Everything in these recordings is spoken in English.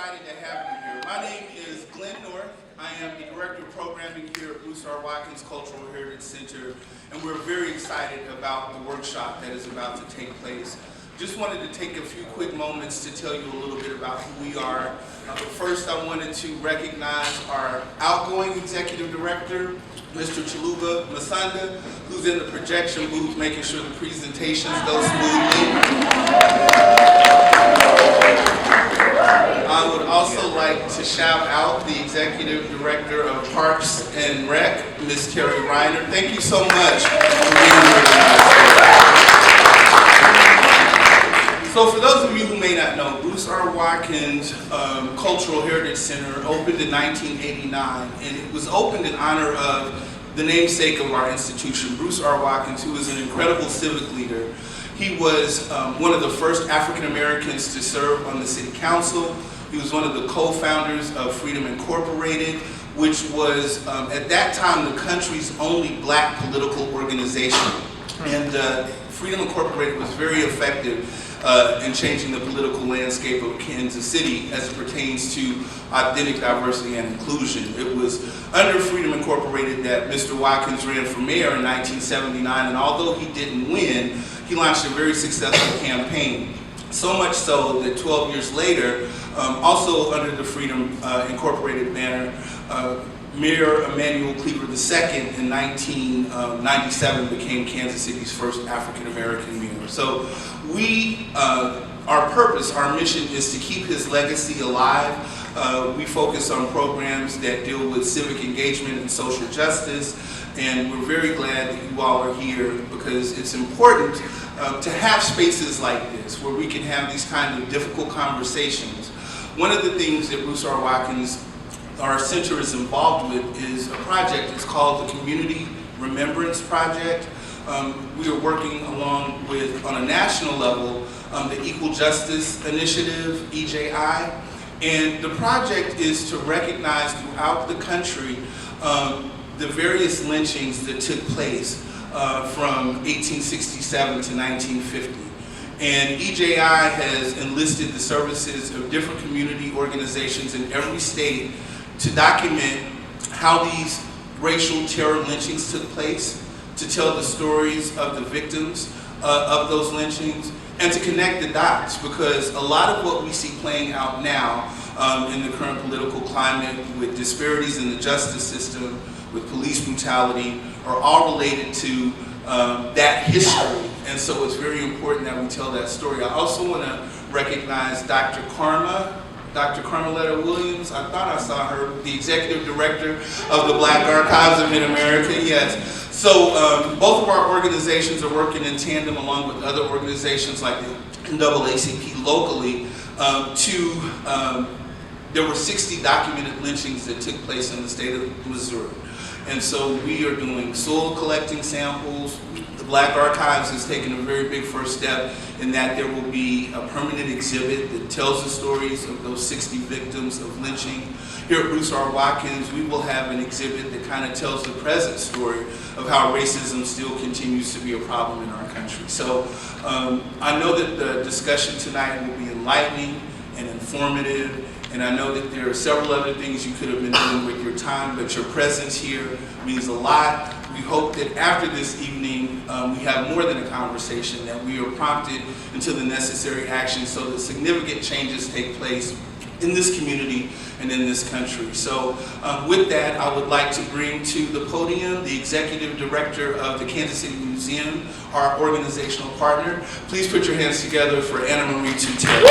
excited to have you here. My name is Glenn North. I am the Director of Programming here at Bruce R. Watkins Cultural Heritage Center, and we're very excited about the workshop that is about to take place. Just wanted to take a few quick moments to tell you a little bit about who we are. But first, I wanted to recognize our outgoing Executive Director, Mr. Chaluba Masanda, who's in the projection booth making sure the presentations go smoothly. I would also like to shout out the Executive Director of Parks and Rec, Ms. Terry Reiner. Thank you so much for being here tonight. So for those of you who may not know, Bruce R. Watkins Cultural Heritage Center opened in 1989, and it was opened in honor of the namesake of our institution, Bruce R. Watkins, who is an incredible civic leader. He was one of the first African Americans to serve on the City Council. He was one of the co-founders of Freedom Incorporated, which was, at that time, the country's only black political organization. And Freedom Incorporated was very effective in changing the political landscape of Kansas City as it pertains to authentic diversity and inclusion. It was under Freedom Incorporated that Mr. Watkins ran for mayor in 1979, and although he didn't win, he launched a very successful campaign. So much so that 12 years later, also under the Freedom Incorporated banner, Mayor Emanuel Cleaver II in 1997 became Kansas City's first African American mayor. So our purpose, our mission is to keep his legacy alive. We focus on programs that deal with civic engagement and social justice, and we're very glad that you all are here because it's important to have spaces like this where we can have these kind of difficult conversations. One of the things that Bruce R. Watkins, our center, is involved with is a project. It's called the Community Remembrance Project. We are working along with, on a national level, the Equal Justice Initiative, EJI, and the project is to recognize throughout the country the various lynchings that took place from 1867 to 1950. And EJI has enlisted the services of different community organizations in every state to document how these racial terror lynchings took place, to tell the stories of the victims of those lynchings, and to connect the dots, because a lot of what we see playing out now in the current political climate with disparities in the justice system, with police brutality, are all related to that history. And so it's very important that we tell that story. I also want to recognize Dr. Carmeletta Williams. I thought I saw her, the Executive Director of the Black Archives of Mid-America. Yes. So both of our organizations are working in tandem along with other organizations like the NAACP locally there were 60 documented lynchings that took place in the state of Missouri. And so we are doing soil collecting samples. The Black Archives has taken a very big first step in that there will be a permanent exhibit that tells the stories of those 60 victims of lynching. Here at Bruce R. Watkins, we will have an exhibit that kind of tells the present story of how racism still continues to be a problem in our country. So I know that the discussion tonight will be enlightening and informative, and I know that there are several other things you could have been doing with your time, but your presence here means a lot. We hope that after this evening, we have more than a conversation, that we are prompted into the necessary action so that significant changes take place in this community and in this country. So with that, I would like to bring to the podium the Executive Director of the Kansas City Museum, our organizational partner. Please put your hands together for Anna Marie Tutell.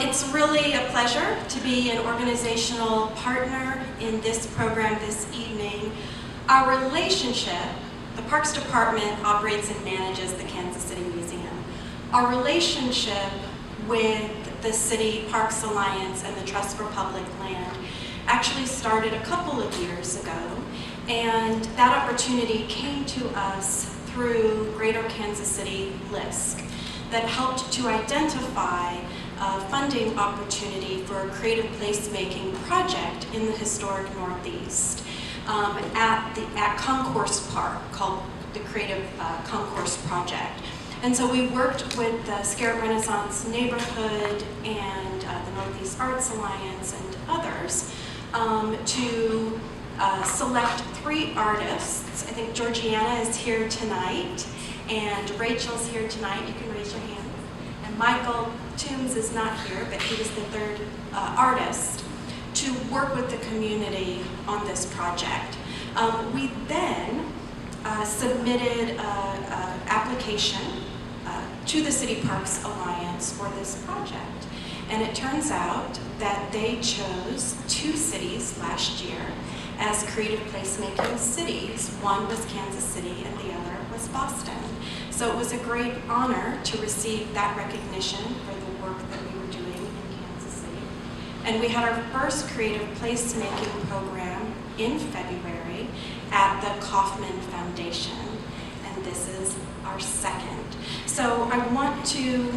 It's really a pleasure to be an organizational partner in this program this evening. Our relationship, the Parks Department operates and manages the Kansas City Museum. Our relationship with the City Parks Alliance and the Trust for Public Land actually started a couple of years ago, and that opportunity came to us through Greater Kansas City LISC that helped to identify funding opportunity for a creative placemaking project in the historic Northeast at Concourse Park called the Creative Concourse Project. And so we worked with the Scarrett Renaissance Neighborhood and the Northeast Arts Alliance and others to select 3 artists. I think Georgiana is here tonight, and Rachel's here tonight. You can raise your hand. And Michael Toombs is not here, but he was the 3rd artist to work with the community on this project. We then submitted an application to the City Parks Alliance for this project. And it turns out that they chose 2 cities last year as creative placemaking cities. One was Kansas City and the other was Boston. So it was a great honor to receive that recognition for the work that we were doing in Kansas City. And we had our first creative placemaking program in February at the Kauffman Foundation, and this is our 2nd. So I want to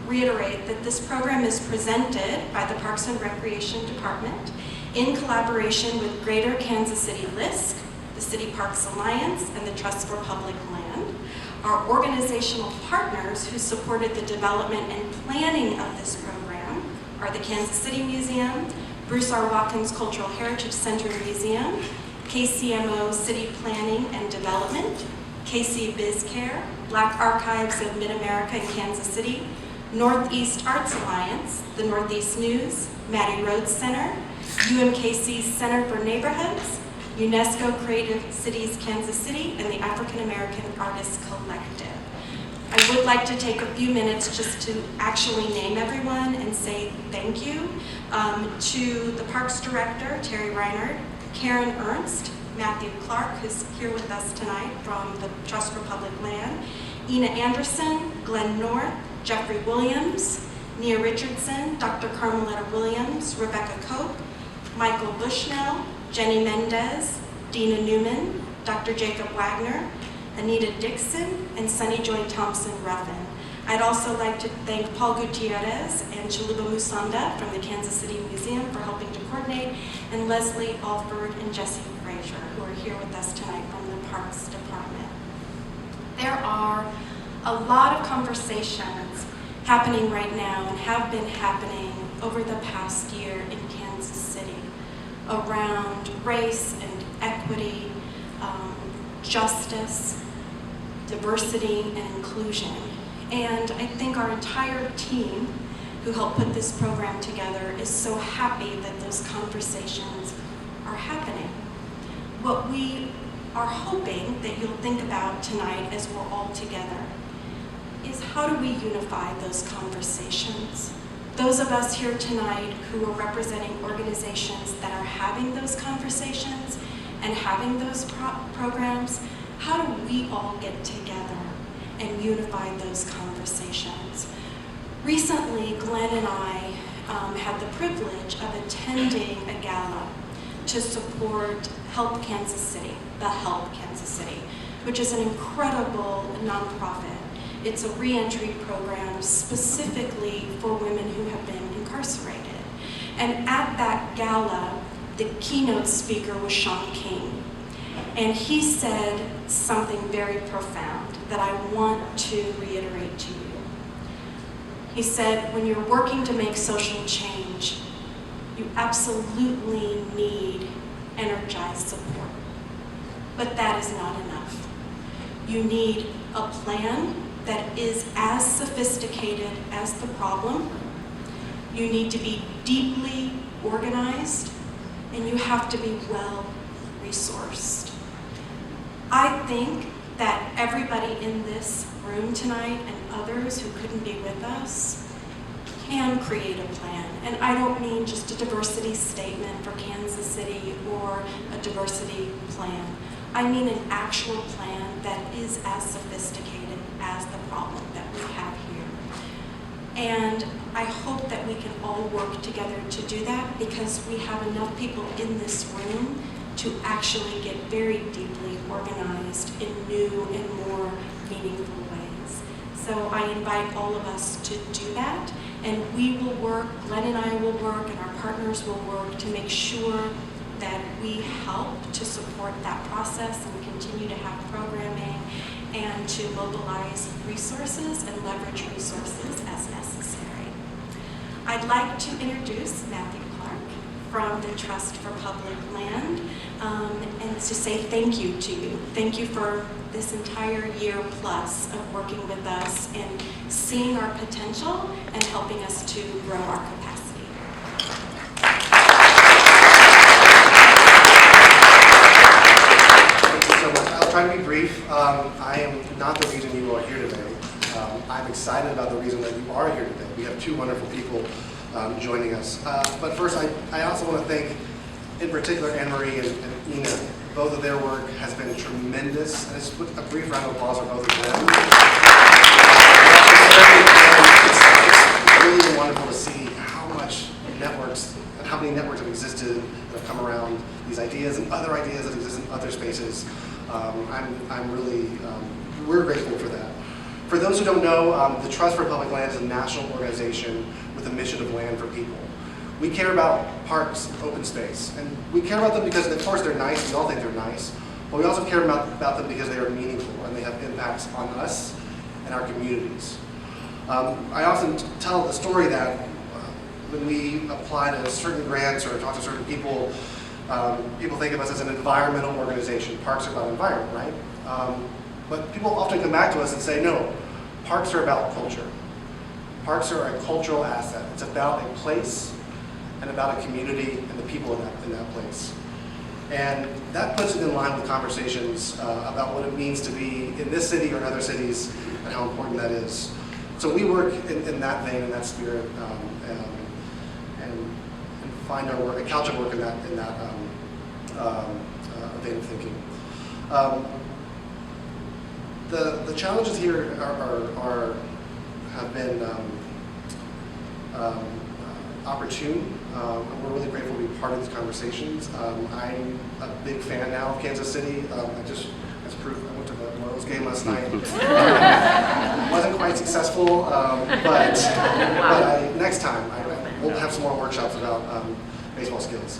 reiterate that this program is presented by the Parks and Recreation Department in collaboration with Greater Kansas City LISC, the City Parks Alliance, and the Trust for Public Land. Our organizational partners who supported the development and planning of this program are the Kansas City Museum, Bruce R. Watkins Cultural Heritage Center Museum, KCMO City Planning and Development, KC BizCare, Black Archives of Mid-America in Kansas City, Northeast Arts Alliance, the Northeast News, Mattie Rhodes Center, UMKC's Center for Neighborhoods, UNESCO Creative Cities Kansas City, and the African American Artists Collective. I would like to take a few minutes just to actually name everyone and say thank you to the Parks Director, Terry Reinhardt, Karen Ernst, Matthew Clark, who's here with us tonight from the Trust for Public Land, Ina Anderson, Glenn North, Jeffrey Williams, Nia Richardson, Dr. Carmeletta Williams, Rebecca Cope, Michael Bushnell, Jenny Mendez, Dina Newman, Dr. Jacob Wagner, Anita Dixon, and Sunny Joy Thompson-Ruffin. I'd also like to thank Paul Gutierrez and Chaluba Musanda from the Kansas City Museum for helping to coordinate, and Leslie Alford and Jesse Frazier, who are here with us tonight from the Parks Department. There are a lot of conversations happening right now and have been happening over the past year in Kansas City around race and equity, justice, diversity, and inclusion. And I think our entire team who helped put this program together is so happy that those conversations are happening. What we are hoping that you'll think about tonight as we're all together is how do we unify those conversations? Those of us here tonight who are representing organizations that are having those conversations and having those programs, how do we all get together and unify those conversations? Recently, Glenn and I had the privilege of attending a gala to support Help Kansas City, the Help Kansas City, which is an incredible nonprofit. It's a reentry program specifically for women who have been incarcerated. And at that gala, the keynote speaker was Sean King. And he said something very profound that I want to reiterate to you. He said, when you're working to make social change, you absolutely need energized support. But that is not enough. You need a plan that is as sophisticated as the problem. You need to be deeply organized, and you have to be well resourced. I think that everybody in this room tonight and others who couldn't be with us can create a plan. And I don't mean just a diversity statement for Kansas City or a diversity plan. I mean an actual plan that is as sophisticated as the problem that we have here. And I hope that we can all work together to do that, because we have enough people in this room to actually get very deeply organized in new and more meaningful ways. So I invite all of us to do that, and we will work, Glenn and I will work, and our partners will work to make sure that we help to support that process and continue to have programming and to mobilize resources and leverage resources as necessary. I'd like to introduce Matthew Clark from the Trust for Public Land and to say thank you to you. Thank you for this entire year plus of working with us and seeing our potential and helping us to grow our capacity. Thank you so much. I'll try to be brief. I am not the reason you are here today. I'm excited about the reason that you are here today. We have two wonderful people joining us. But first, I also want to thank, in particular, Anne-Marie and Ina. Both of their work has been tremendous. And just put a brief round of applause for both of them. It's really wonderful to see how many networks have existed that have come around these ideas and other ideas that exist in other spaces. We're grateful for that. For those who don't know, the Trust for Public Land is a national organization with a mission of land for people. We care about parks, open space, and we care about them because, of course, they're nice. We all think they're nice, but we also care about them because they are meaningful and they have impacts on us and our communities. I often tell the story that when we apply to certain grants or talk to certain people, people think of us as an environmental organization. Parks are about environment, right? But people often come back to us and say, no, parks are about culture. Parks are a cultural asset. It's about a place and about a community and the people in that place. And that puts it in line with conversations about what it means to be in this city or in other cities and how important that is. So we work in that vein, in that spirit, and find our work, and couch our work in that vein of thinking. The challenges here have been opportune. We're really grateful to be part of these conversations. I'm a big fan now of Kansas City. As proof, I went to the Royals game last night. Wasn't quite successful, but next time we'll have some more workshops about baseball skills.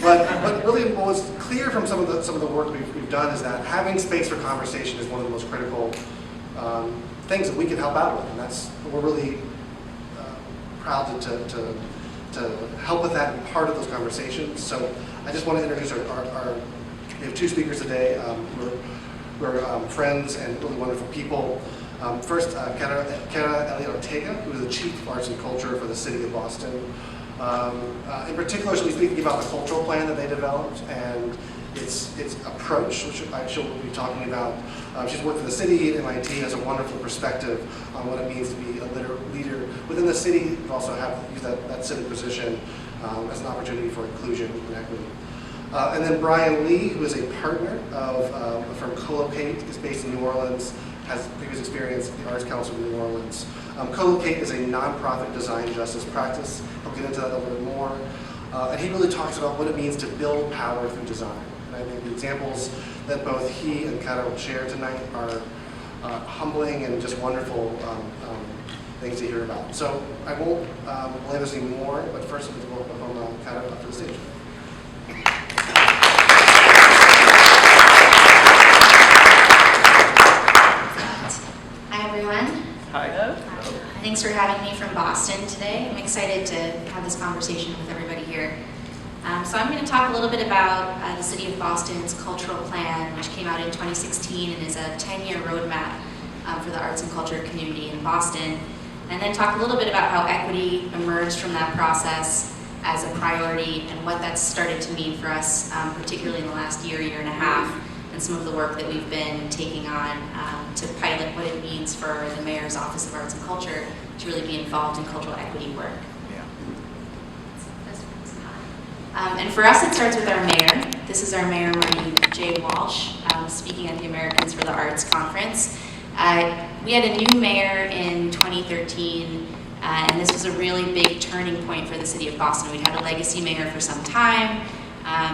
But really, what was clear from some of the work we've done is that having space for conversation is one of the most critical things that we can help out with, and we're really proud to help with that and part of those conversations. So I just want to introduce we have two speakers today. We're friends and really wonderful people. First, Kara Elliott Ortega, who is the Chief of Arts and Culture for the City of Boston. In particular, she'll be speaking about the cultural plan that they developed and its approach, which she'll be talking about. She's worked for the city at MIT and has a wonderful perspective on what it means to be a leader within the city, but also use that civic position as an opportunity for inclusion and equity. And then Brian Lee, who is a partner of the firm Co-Locate, is based in New Orleans, has previous experience at the Arts Council of New Orleans. Co-Locate is a nonprofit design justice practice. I'll get into that a little bit more. And he really talks about what it means to build power through design. And I think the examples that both he and Kara will share tonight are humbling and just wonderful things to hear about. So I won't belabor this anymore, but first I'm going to welcome Kara up to the stage. Hi, everyone. Hi. Thanks for having me from Boston today. I'm excited to have this conversation with everybody here. So I'm going to talk a little bit about the City of Boston's cultural plan, which came out in 2016 and is a 10-year roadmap for the arts and culture community in Boston. And then talk a little bit about how equity emerged from that process as a priority and what that's started to mean for us, particularly in the last year and a half, and some of the work that we've been taking on to pilot what it means for the Mayor's Office of Arts and Culture to really be involved in cultural equity work. And for us, it starts with our mayor. This is our mayor, Marie J. Walsh, speaking at the Americans for the Arts Conference. We had a new mayor in 2013, and this was a really big turning point for the city of Boston. We'd had a legacy mayor for some time.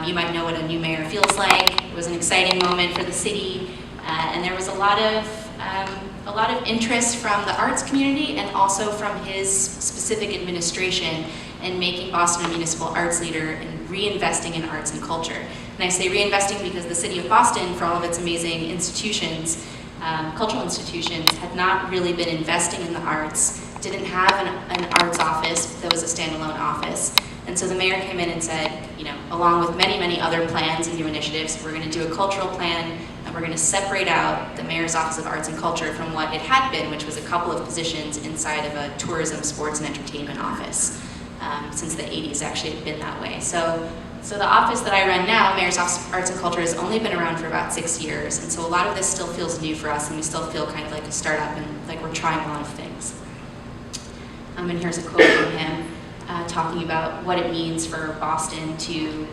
You might know what a new mayor feels like. It was an exciting moment for the city, and there was a lot of interest from the arts community and also from his specific administration in making Boston a municipal arts leader and reinvesting in arts and culture. And I say reinvesting because the city of Boston, for all of its amazing institutions, cultural institutions, had not really been investing in the arts, didn't have an arts office that was a standalone office. And so the mayor came in and said, you know, along with many, many other plans and new initiatives, we're going to do a cultural plan, and we're going to separate out the mayor's Office of Arts and Culture from what it had been, which was a couple of positions inside of a tourism, sports, and entertainment office. Since the 80s, actually, it had been that way. So the office that I run now, Mayor's Office of Arts and Culture, has only been around for about 6 years, and so a lot of this still feels new for us, and we still feel kind of like a startup and like we're trying a lot of things. And here's a quote from him talking about what it means for Boston to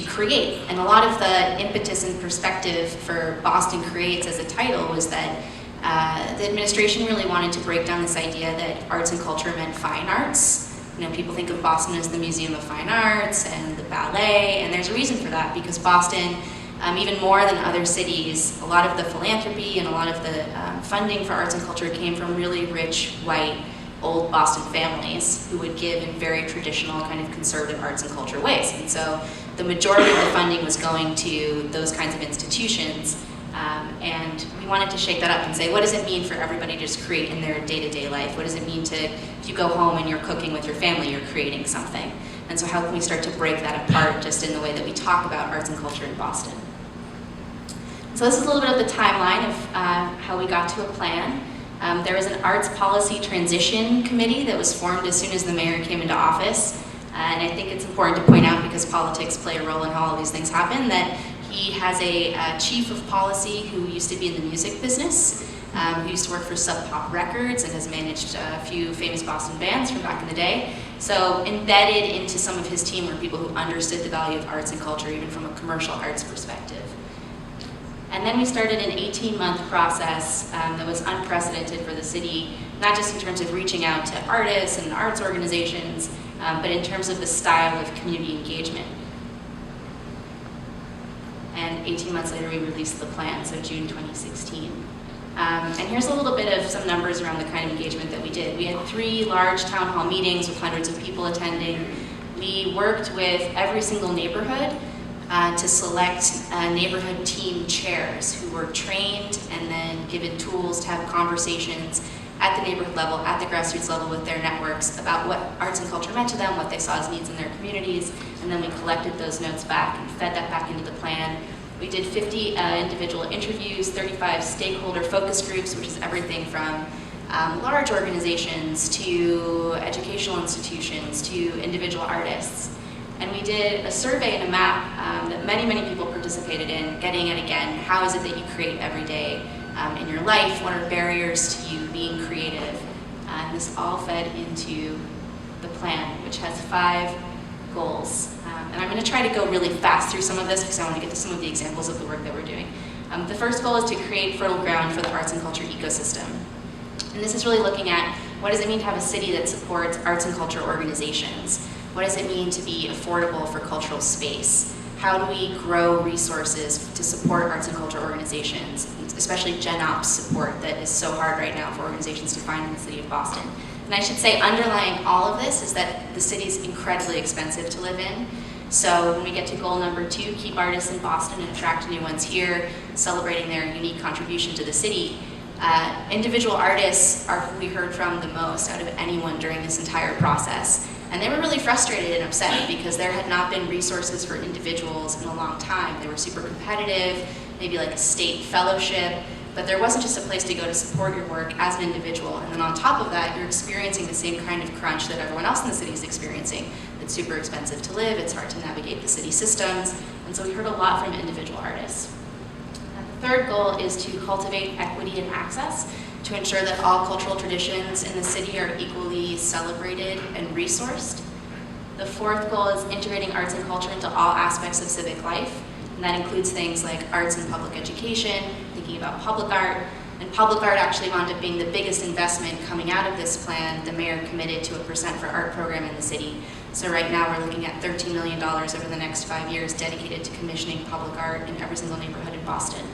create. And a lot of the impetus and perspective for Boston Creates as a title was that the administration really wanted to break down this idea that arts and culture meant fine arts. You know, people think of Boston as the Museum of Fine Arts and the ballet, and there's a reason for that, because Boston, even more than other cities, a lot of the philanthropy and a lot of the funding for arts and culture came from really rich, white, old Boston families who would give in very traditional kind of conservative arts and culture ways. And so the majority of the funding was going to those kinds of institutions. And we wanted to shake that up and say, what does it mean for everybody to just create in their day-to-day life? What does it mean to, if you go home and you're cooking with your family, you're creating something? And so how can we start to break that apart just in the way that we talk about arts and culture in Boston? So this is a little bit of the timeline of how we got to a plan. There was an arts policy transition committee that was formed as soon as the mayor came into office. And I think it's important to point out, because politics play a role in how all these things happen, that he has a chief of policy who used to be in the music business, who used to work for Sub Pop Records and has managed a few famous Boston bands from back in the day. So embedded into some of his team were people who understood the value of arts and culture, even from a commercial arts perspective. And then we started an 18-month process that was unprecedented for the city, not just in terms of reaching out to artists and arts organizations, but in terms of the style of community engagement. And 18 months later, we released the plan, so June 2016. And here's a little bit of some numbers around the kind of engagement that we did. We had 3 large town hall meetings with hundreds of people attending. We worked with every single neighborhood to select neighborhood team chairs who were trained and then given tools to have conversations at the neighborhood level, at the grassroots level with their networks about what arts and culture meant to them, what they saw as needs in their communities, and then we collected those notes back and fed that back into the plan. We did 50 individual interviews, 35 stakeholder focus groups, which is everything from large organizations to educational institutions to individual artists. And we did a survey and a map that many, many people participated in, getting at, again, how is it that you create every day in your life? What are barriers to you being creative? And this all fed into the plan, which has 5 goals. And I'm going to try to go really fast through some of this because I want to get to some of the examples of the work that we're doing. The first goal is to create fertile ground for the arts and culture ecosystem. And this is really looking at what does it mean to have a city that supports arts and culture organizations? What does it mean to be affordable for cultural space? How do we grow resources to support arts and culture organizations, especially Gen Ops support that is so hard right now for organizations to find in the city of Boston? And I should say, underlying all of this is that the city is incredibly expensive to live in. So when we get to goal number 2, keep artists in Boston and attract new ones here, celebrating their unique contribution to the city, individual artists are who we heard from the most out of anyone during this entire process. And they were really frustrated and upset because there had not been resources for individuals in a long time. They were super competitive, maybe like a state fellowship, but there wasn't just a place to go to support your work as an individual. And then on top of that, you're experiencing the same kind of crunch that everyone else in the city is experiencing. It's super expensive to live, it's hard to navigate the city systems, and so we heard a lot from individual artists. And the third goal is to cultivate equity and access, to ensure that all cultural traditions in the city are equally celebrated and resourced. The fourth goal is integrating arts and culture into all aspects of civic life, and that includes things like arts and public education, thinking about public art, and public art actually wound up being the biggest investment coming out of this plan. The mayor committed to a % for art program in the city. So right now we're looking at $13 million over the next 5 years dedicated to commissioning public art in every single neighborhood in Boston.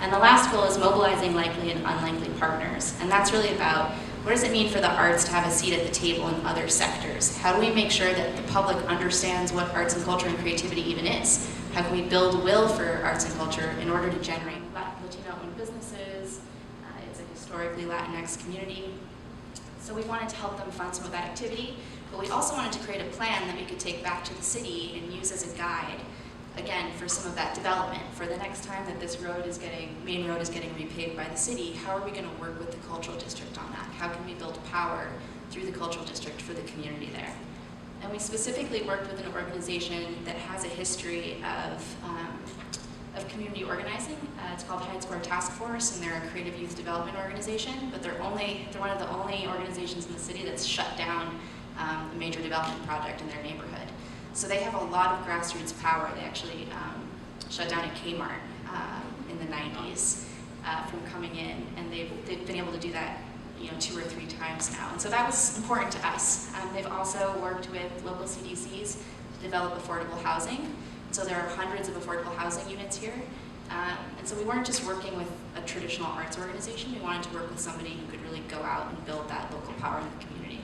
And the last goal is mobilizing likely and unlikely partners. And that's really about What does it mean for the arts to have a seat at the table in other sectors? How do we make sure that the public understands what arts and culture and creativity even is? How can we build will for arts and culture in order to generate Latino-owned businesses? It's a historically Latinx community. So we wanted to help them fund some of that activity, but we also wanted to create a plan that we could take back to the city and use as a guide, again, for some of that development. For the next time that this main road is getting repaved by the city, how are we going to work with the cultural district on that? How can we build power through the cultural district for the community there? And we specifically worked with an organization that has a history of community organizing. It's called Hyde Square Task Force, and they're a creative youth development organization, but they're one of the only organizations in the city that's shut down a major development project in their neighborhood. So they have a lot of grassroots power. They actually shut down a Kmart in the 90s from coming in, and they've been able to do that 2 or 3 times now. And so that was important to us. They've also worked with local CDCs to develop affordable housing. So there are hundreds of affordable housing units here. And so we weren't just working with a traditional arts organization. We wanted to work with somebody who could really go out and build that local power in the community.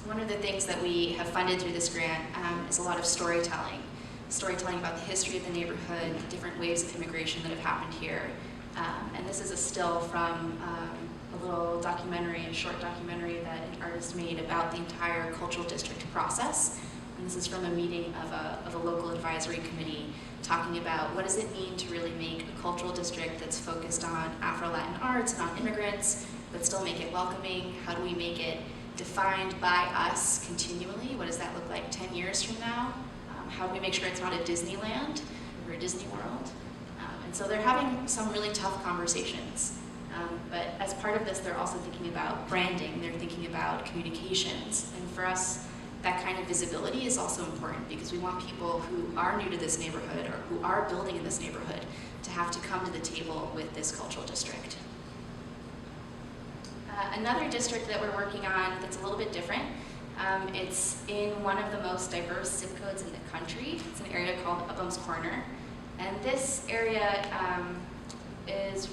One of the things that we have funded through this grant is a lot of storytelling about the history of the neighborhood, the different waves of immigration that have happened here. And this is a still from a little documentary, a short documentary that an artist made about the entire cultural district process. And this is from a meeting of a local advisory committee talking about what does it mean to really make a cultural district that's focused on Afro-Latin arts and on immigrants, but still make it welcoming. How do we make it defined by us continually? What does that look like 10 years from now? How do we make sure it's not a Disneyland or a Disney World? And so they're having some really tough conversations. But as part of this, they're also thinking about branding. They're thinking about communications. And for us, that kind of visibility is also important because we want people who are new to this neighborhood or who are building in this neighborhood to have to come to the table with this cultural district. Another district that we're working on that's a little bit different, it's in one of the most diverse zip codes in the country. It's an area called Uphams Corner. And this area is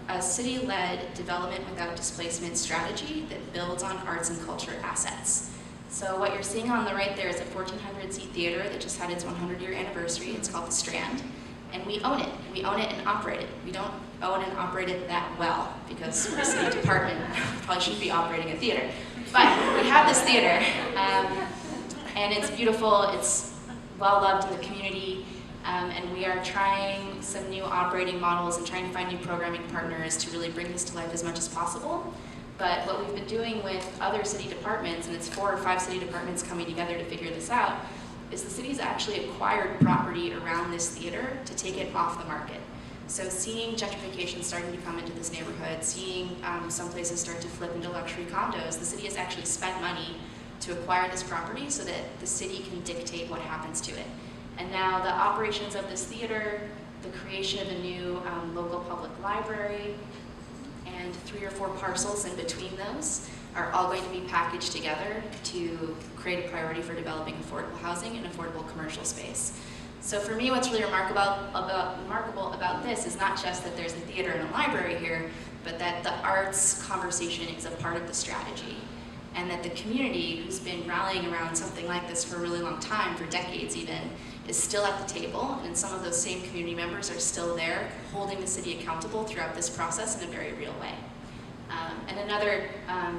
a city-led development without displacement strategy that builds on arts and culture assets. So what you're seeing on the right there is a 1,400-seat theater that just had its 100-year anniversary. It's called The Strand. And we own it. We own it and operate it. We don't own and operate it that well because we're a city department. We probably shouldn't be operating a theater. But we have this theater, and it's beautiful. It's well-loved in the community. And we are trying some new operating models and trying to find new programming partners to really bring this to life as much as possible. But what we've been doing with other city departments, and it's 4 or 5 city departments coming together to figure this out, is the city's actually acquired property around this theater to take it off the market. So seeing gentrification starting to come into this neighborhood, seeing some places start to flip into luxury condos, the city has actually spent money to acquire this property so that the city can dictate what happens to it. And now the operations of this theater, the creation of a new local public library, and 3 or 4 parcels in between those are all going to be packaged together to create a priority for developing affordable housing and affordable commercial space. So for me, what's really remarkable about this is not just that there's a theater and a library here, but that the arts conversation is a part of the strategy. And that the community, who's been rallying around something like this for a really long time, for decades even, is still at the table, and some of those same community members are still there, holding the city accountable throughout this process in a very real way. And another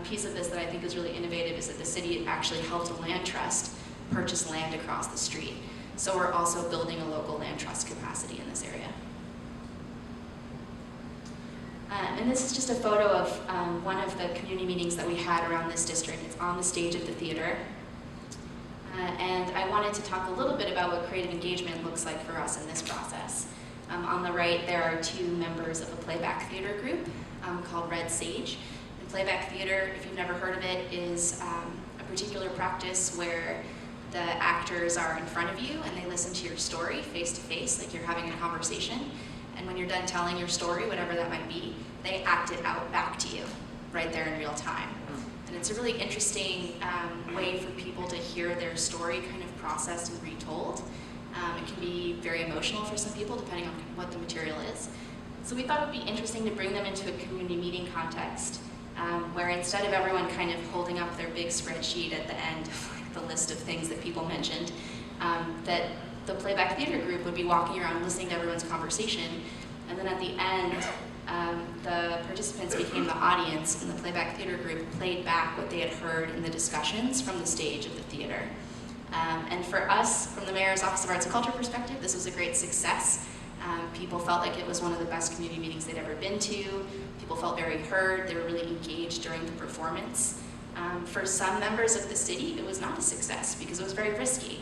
piece of this that I think is really innovative is that the city actually helped a land trust purchase land across the street. So we're also building a local land trust capacity in this area. And this is just a photo of one of the community meetings that we had around this district. It's on the stage of the theater. And I wanted to talk a little bit about what creative engagement looks like for us in this process. On the right, there are 2 members of a playback theater group called Red Sage. And playback theater, if you've never heard of it, is a particular practice where the actors are in front of you and they listen to your story face to face, like you're having a conversation. And when you're done telling your story, whatever that might be, they act it out back to you right there in real time. And it's a really interesting way for people to hear their story kind of processed and retold. It can be very emotional for some people, depending on what the material is. So we thought it would be interesting to bring them into a community meeting context, where instead of everyone kind of holding up their big spreadsheet at the end of like, the list of things that people mentioned, that the playback theater group would be walking around listening to everyone's conversation, and then at the end, the participants became the audience, and the playback theater group played back what they had heard in the discussions from the stage of the theater. And for us, from the Mayor's Office of Arts and Culture perspective, this was a great success. People felt like it was one of the best community meetings they'd ever been to. People felt very heard. They were really engaged during the performance. For some members of the city, it was not a success because it was very risky,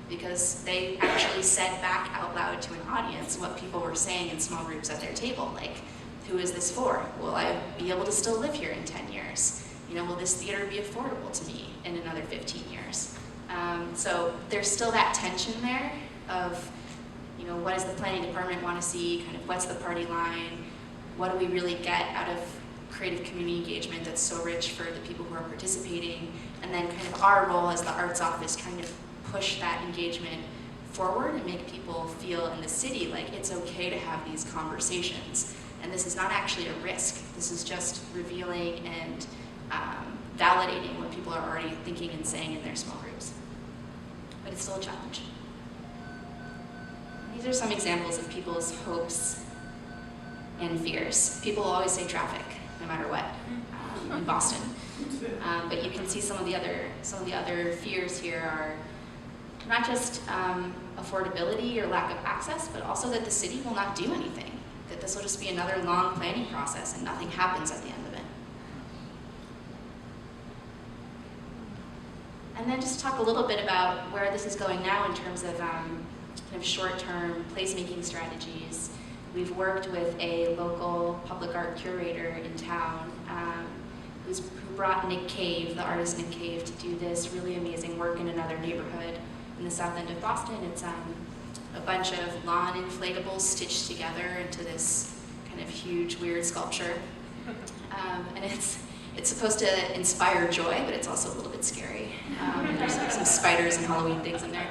because they actually said back out loud to an audience what people were saying in small groups at their table, like, who is this for? Will I be able to still live here in 10 years? You know, will this theater be affordable to me in another 15 years? So there's still that tension there of, you know, what does the planning department want to see? Kind of what's the party line? What do we really get out of creative community engagement that's so rich for the people who are participating? And then kind of our role as the arts office trying to push that engagement forward and make people feel in the city like it's okay to have these conversations. And this is not actually a risk. This is just revealing and validating what people are already thinking and saying in their small groups. But it's still a challenge. These are some examples of people's hopes and fears. People always say traffic, no matter what, in Boston. But you can see some of the other fears here are not just affordability or lack of access, but also that the city will not do anything. That this will just be another long planning process and nothing happens at the end of it. And then just talk a little bit about where this is going now in terms of kind of short-term placemaking strategies. We've worked with a local public art curator in town who brought Nick Cave, the artist Nick Cave, to do this really amazing work in another neighborhood in the south end of Boston. It's a bunch of lawn inflatables stitched together into this kind of huge, weird sculpture. And it's supposed to inspire joy, but it's also a little bit scary. There's some spiders and Halloween things in there.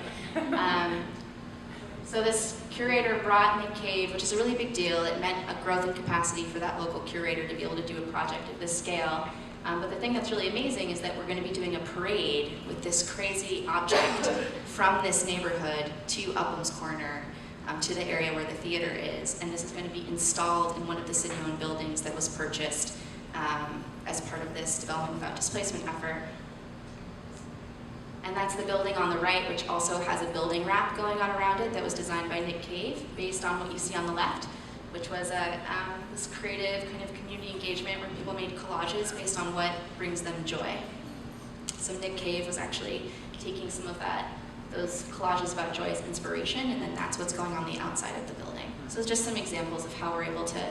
So this curator brought Nick Cave, which is a really big deal. It meant a growth in capacity for that local curator to be able to do a project of this scale. But the thing that's really amazing is that we're going to be doing a parade with this crazy object from this neighborhood to Upham's Corner, to the area where the theater is. And this is going to be installed in one of the city-owned buildings that was purchased as part of this development without displacement effort. And that's the building on the right, which also has a building wrap going on around it that was designed by Nick Cave, based on what you see on the left, which was this creative kind of community engagement where people made collages based on what brings them joy. So Nick Cave was actually taking some of those collages about joy as inspiration, and then that's what's going on the outside of the building. So it's just some examples of how we're able to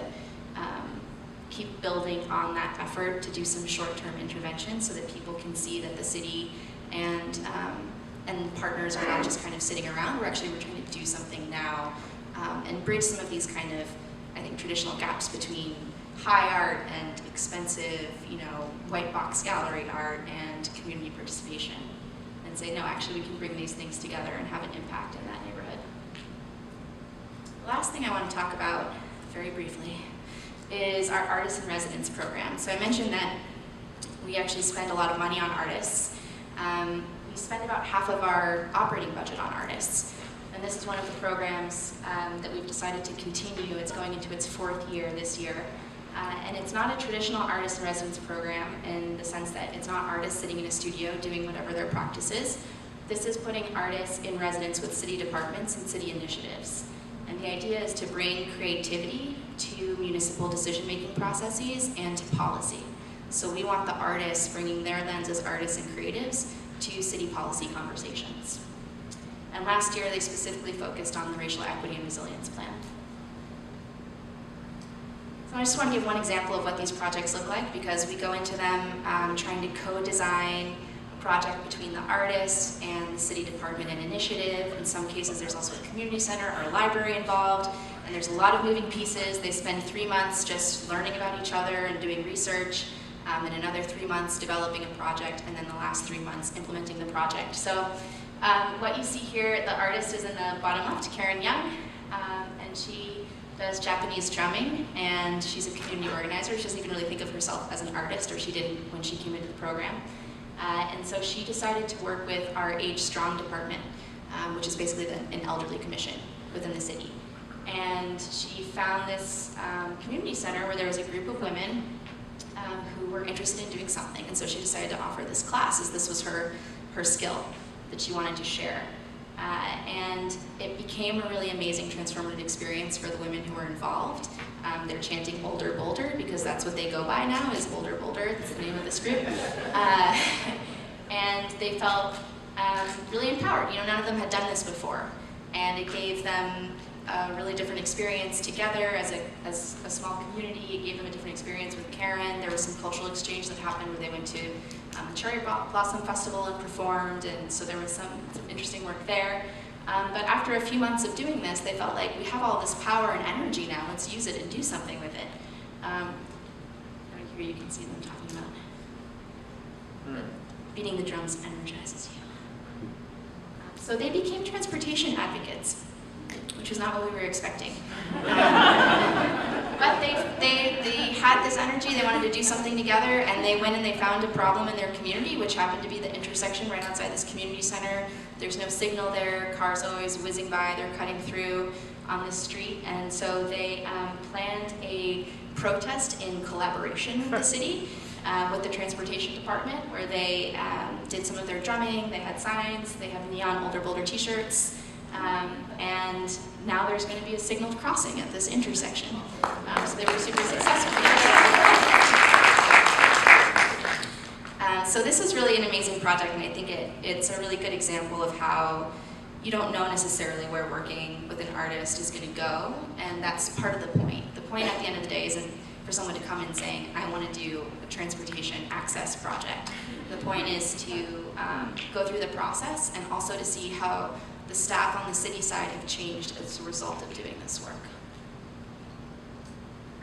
keep building on that effort to do some short-term interventions so that people can see that the city and partners are not just kind of sitting around. We're trying to do something now and bridge some of these kind of, I think, traditional gaps between high art and expensive, white box gallery art and community participation, and say, no, actually we can bring these things together and have an impact in that neighborhood. The last thing I want to talk about very briefly is our Artists in Residence program. So I mentioned that we actually spend a lot of money on artists. We spend about half of our operating budget on artists. And this is one of the programs that we've decided to continue. It's going into its 4th year this year. And it's not a traditional artist in residence program in the sense that it's not artists sitting in a studio doing whatever their practice is. This is putting artists in residence with city departments and city initiatives. And the idea is to bring creativity to municipal decision-making processes and to policy. So we want the artists bringing their lens as artists and creatives to city policy conversations. And last year, they specifically focused on the Racial Equity and Resilience Plan. So I just want to give one example of what these projects look like, because we go into them trying to co-design a project between the artists and the city department and initiative. In some cases, there's also a community center or a library involved, and there's a lot of moving pieces. They spend 3 months just learning about each other and doing research, and another 3 months developing a project, and then the last 3 months implementing the project. So what you see here, the artist is in the bottom left, Karen Young, and she does Japanese drumming, and she's a community organizer. She doesn't even really think of herself as an artist, or she didn't when she came into the program. And so she decided to work with our Age Strong department, which is basically an elderly commission within the city. And she found this community center where there was a group of women who were interested in doing something. And so she decided to offer this class, as this was her skill that she wanted to share. And it became a really amazing transformative experience for the women who were involved. They're chanting Bolder, Bolder, because that's what they go by now, is Bolder, Bolder. That's the name of this group. And they felt really empowered. You know, none of them had done this before. And it gave them a really different experience together as a small community. It gave them a different experience with Karen. There was some cultural exchange that happened where they went to the Cherry Blossom Festival and performed, and so there was some interesting work there. But after a few months of doing this, they felt like we have all this power and energy now, let's use it and do something with it. Right here you can see them talking about beating the drums energizes you. So they became transportation advocates, which was not what we were expecting. But they had this energy, they wanted to do something together, and they went and they found a problem in their community, which happened to be the intersection right outside this community center. There's no signal there, cars always whizzing by, they're cutting through on this street, and so they planned a protest in collaboration with the city, with the transportation department, where they did some of their drumming, they had signs, they have neon Older Bolder t-shirts, and now there's going to be a signaled crossing at this intersection. So they were super successful. So this is really an amazing project, and I think it's a really good example of how you don't know necessarily where working with an artist is going to go, and that's part of the point. The point at the end of the day isn't for someone to come in saying, I want to do a transportation access project. The point is to go through the process and also to see how the staff on the city side have changed as a result of doing this work.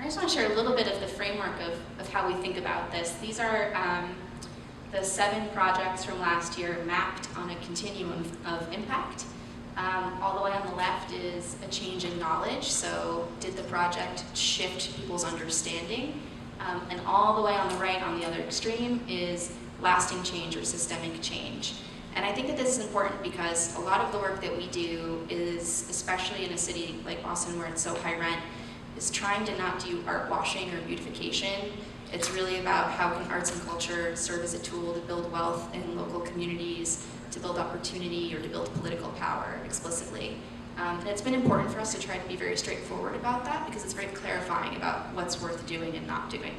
I just want to share a little bit of the framework of how we think about this. These are the 7 projects from last year mapped on a continuum of impact. All the way on the left is a change in knowledge, so did the project shift people's understanding? And all the way on the right, on the other extreme, is lasting change or systemic change. And I think that this is important because a lot of the work that we do is, especially in a city like Boston where it's so high rent, is trying to not do art washing or beautification. It's really about how can arts and culture serve as a tool to build wealth in local communities, to build opportunity, or to build political power explicitly. And it's been important for us to try to be very straightforward about that because it's very clarifying about what's worth doing and not doing.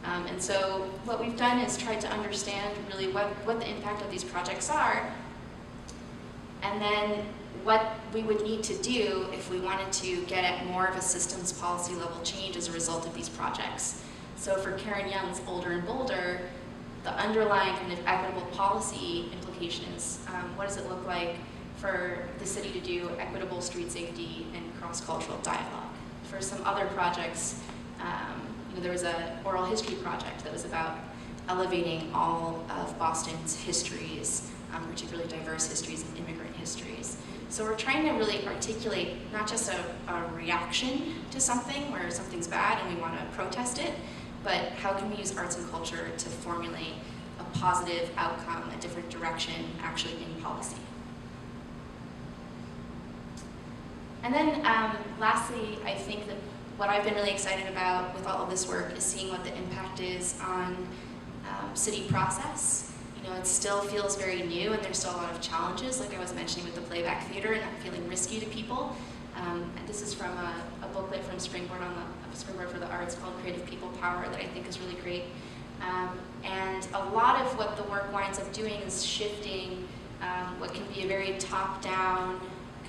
And so what we've done is tried to understand really what the impact of these projects are, and then what we would need to do if we wanted to get at more of a systems policy level change as a result of these projects. So for Karen Young's Older and Bolder, the underlying kind of equitable policy implication is what does it look like for the city to do equitable street safety and cross-cultural dialogue. For some other projects, there was an oral history project that was about elevating all of Boston's histories, particularly diverse histories and immigrant histories. So we're trying to really articulate not just a reaction to something where something's bad and we want to protest it, but how can we use arts and culture to formulate a positive outcome, a different direction, actually in policy. And then lastly, I think that what I've been really excited about with all of this work is seeing what the impact is on city process. You know, it still feels very new and there's still a lot of challenges, like I was mentioning with the playback theater and that feeling risky to people. And this is from a booklet from Springboard for the Arts called Creative People Power that I think is really great. And a lot of what the work winds up doing is shifting what can be a very top-down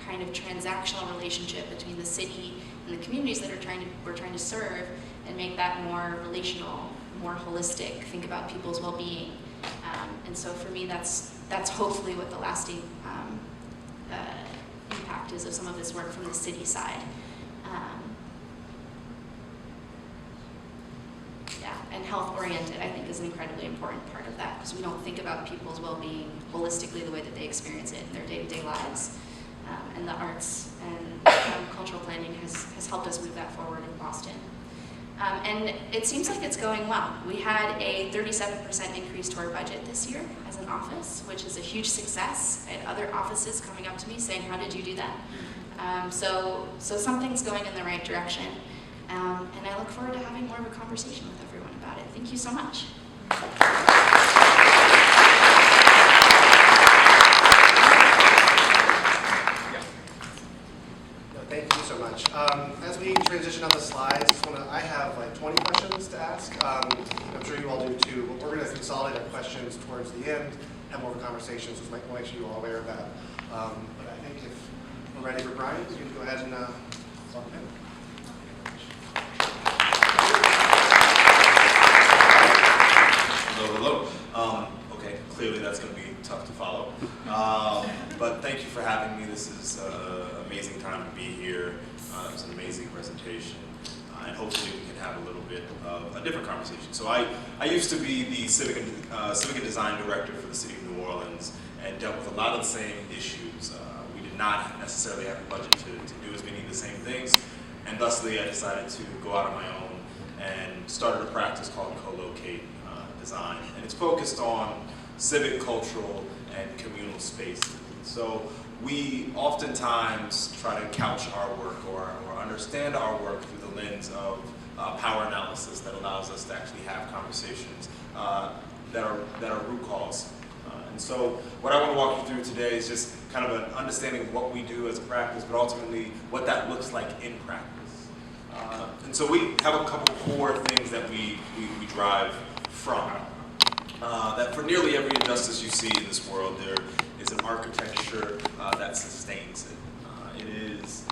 kind of transactional relationship between the city and the communities that we're trying to serve, and make that more relational, more holistic, think about people's well-being. And so for me, that's hopefully what the lasting impact is of some of this work from the city side. And health-oriented, I think, is an incredibly important part of that, because we don't think about people's well-being holistically the way that they experience it in their day-to-day lives. And the arts and cultural planning has helped us move that forward in Boston. And it seems like it's going well. We had a 37% increase to our budget this year as an office, which is a huge success. I had other offices coming up to me saying, how did you do that? So something's going in the right direction. And I look forward to having more of a conversation with everyone about it. Thank you so much. Thank you so much. As we transition on the slides, I have like 20 questions to ask. I'm sure you all do too, but we're going to consolidate our questions towards the end, have more of a conversation, so we'll make sure you're all aware of that. But I think if we're ready for Brian, we can go ahead and start him. Hello. Okay, clearly that's going to be tough to follow. But thank you for having me. This is an amazing time to be here. It was an amazing presentation. And hopefully we can have a little bit of a different conversation. So I used to be the Civic and Design Director for the City of New Orleans and dealt with a lot of the same issues. We did not necessarily have a budget to do as many of the same things. And thusly I decided to go out on my own and started a practice called Co-Locate Design. And it's focused on civic, cultural, and communal spaces. So we oftentimes try to couch our work or understand our work through the lens of power analysis that allows us to actually have conversations that are root cause. And so what I want to walk you through today is just kind of an understanding of what we do as a practice, but ultimately what that looks like in practice. And so we have a couple core things that we drive from. That for nearly every injustice you see in this world, there is an architecture that sustains it. It is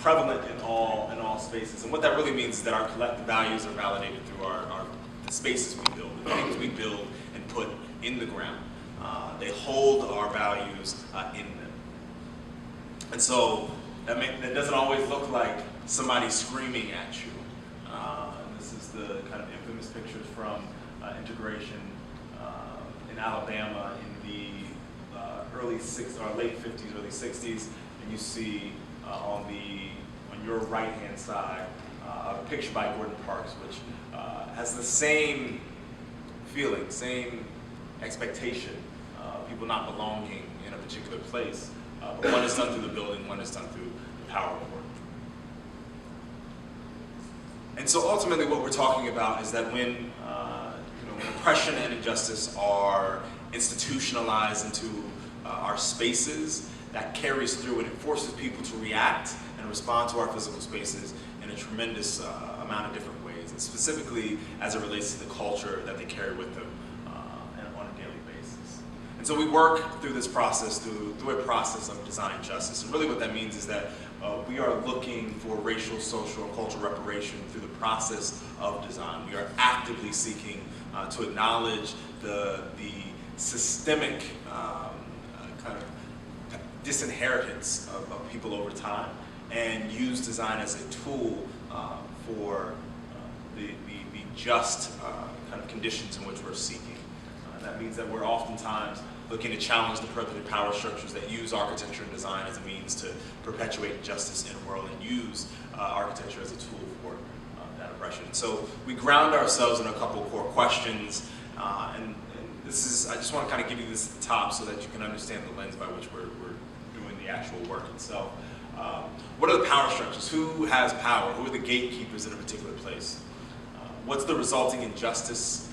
prevalent in all spaces, and what that really means is that our collective values are validated through the spaces we build, the things we build and put in the ground. They hold our values in them, and so that doesn't always look like somebody screaming at you. This is the kind of infamous pictures from integration in Alabama in the late 50s, early 60s, and you see on your right-hand side a picture by Gordon Parks, which has the same feeling, same expectation, people not belonging in a particular place, but one is done through the building, one is done through the power of work. And so ultimately what we're talking about is that when oppression and injustice are institutionalized into our spaces, that carries through and it forces people to react and respond to our physical spaces in a tremendous amount of different ways, and specifically as it relates to the culture that they carry with them on a daily basis. And so we work through this process, through a process of design justice, and really what that means is that we are looking for racial, social, and cultural reparation through the process of design. We are actively seeking to acknowledge the systemic kind of disinheritance of people over time, and use design as a tool for the just kind of conditions in which we're seeking. That means that we're oftentimes looking to challenge the privileged power structures that use architecture and design as a means to perpetuate injustice in a world, and use architecture as a tool for that oppression. So we ground ourselves in a couple core questions, and this is, I just want to kind of give you this at the top so that you can understand the lens by which we're doing the actual work itself. What are the power structures? Who has power? Who are the gatekeepers in a particular place? What's the resulting injustice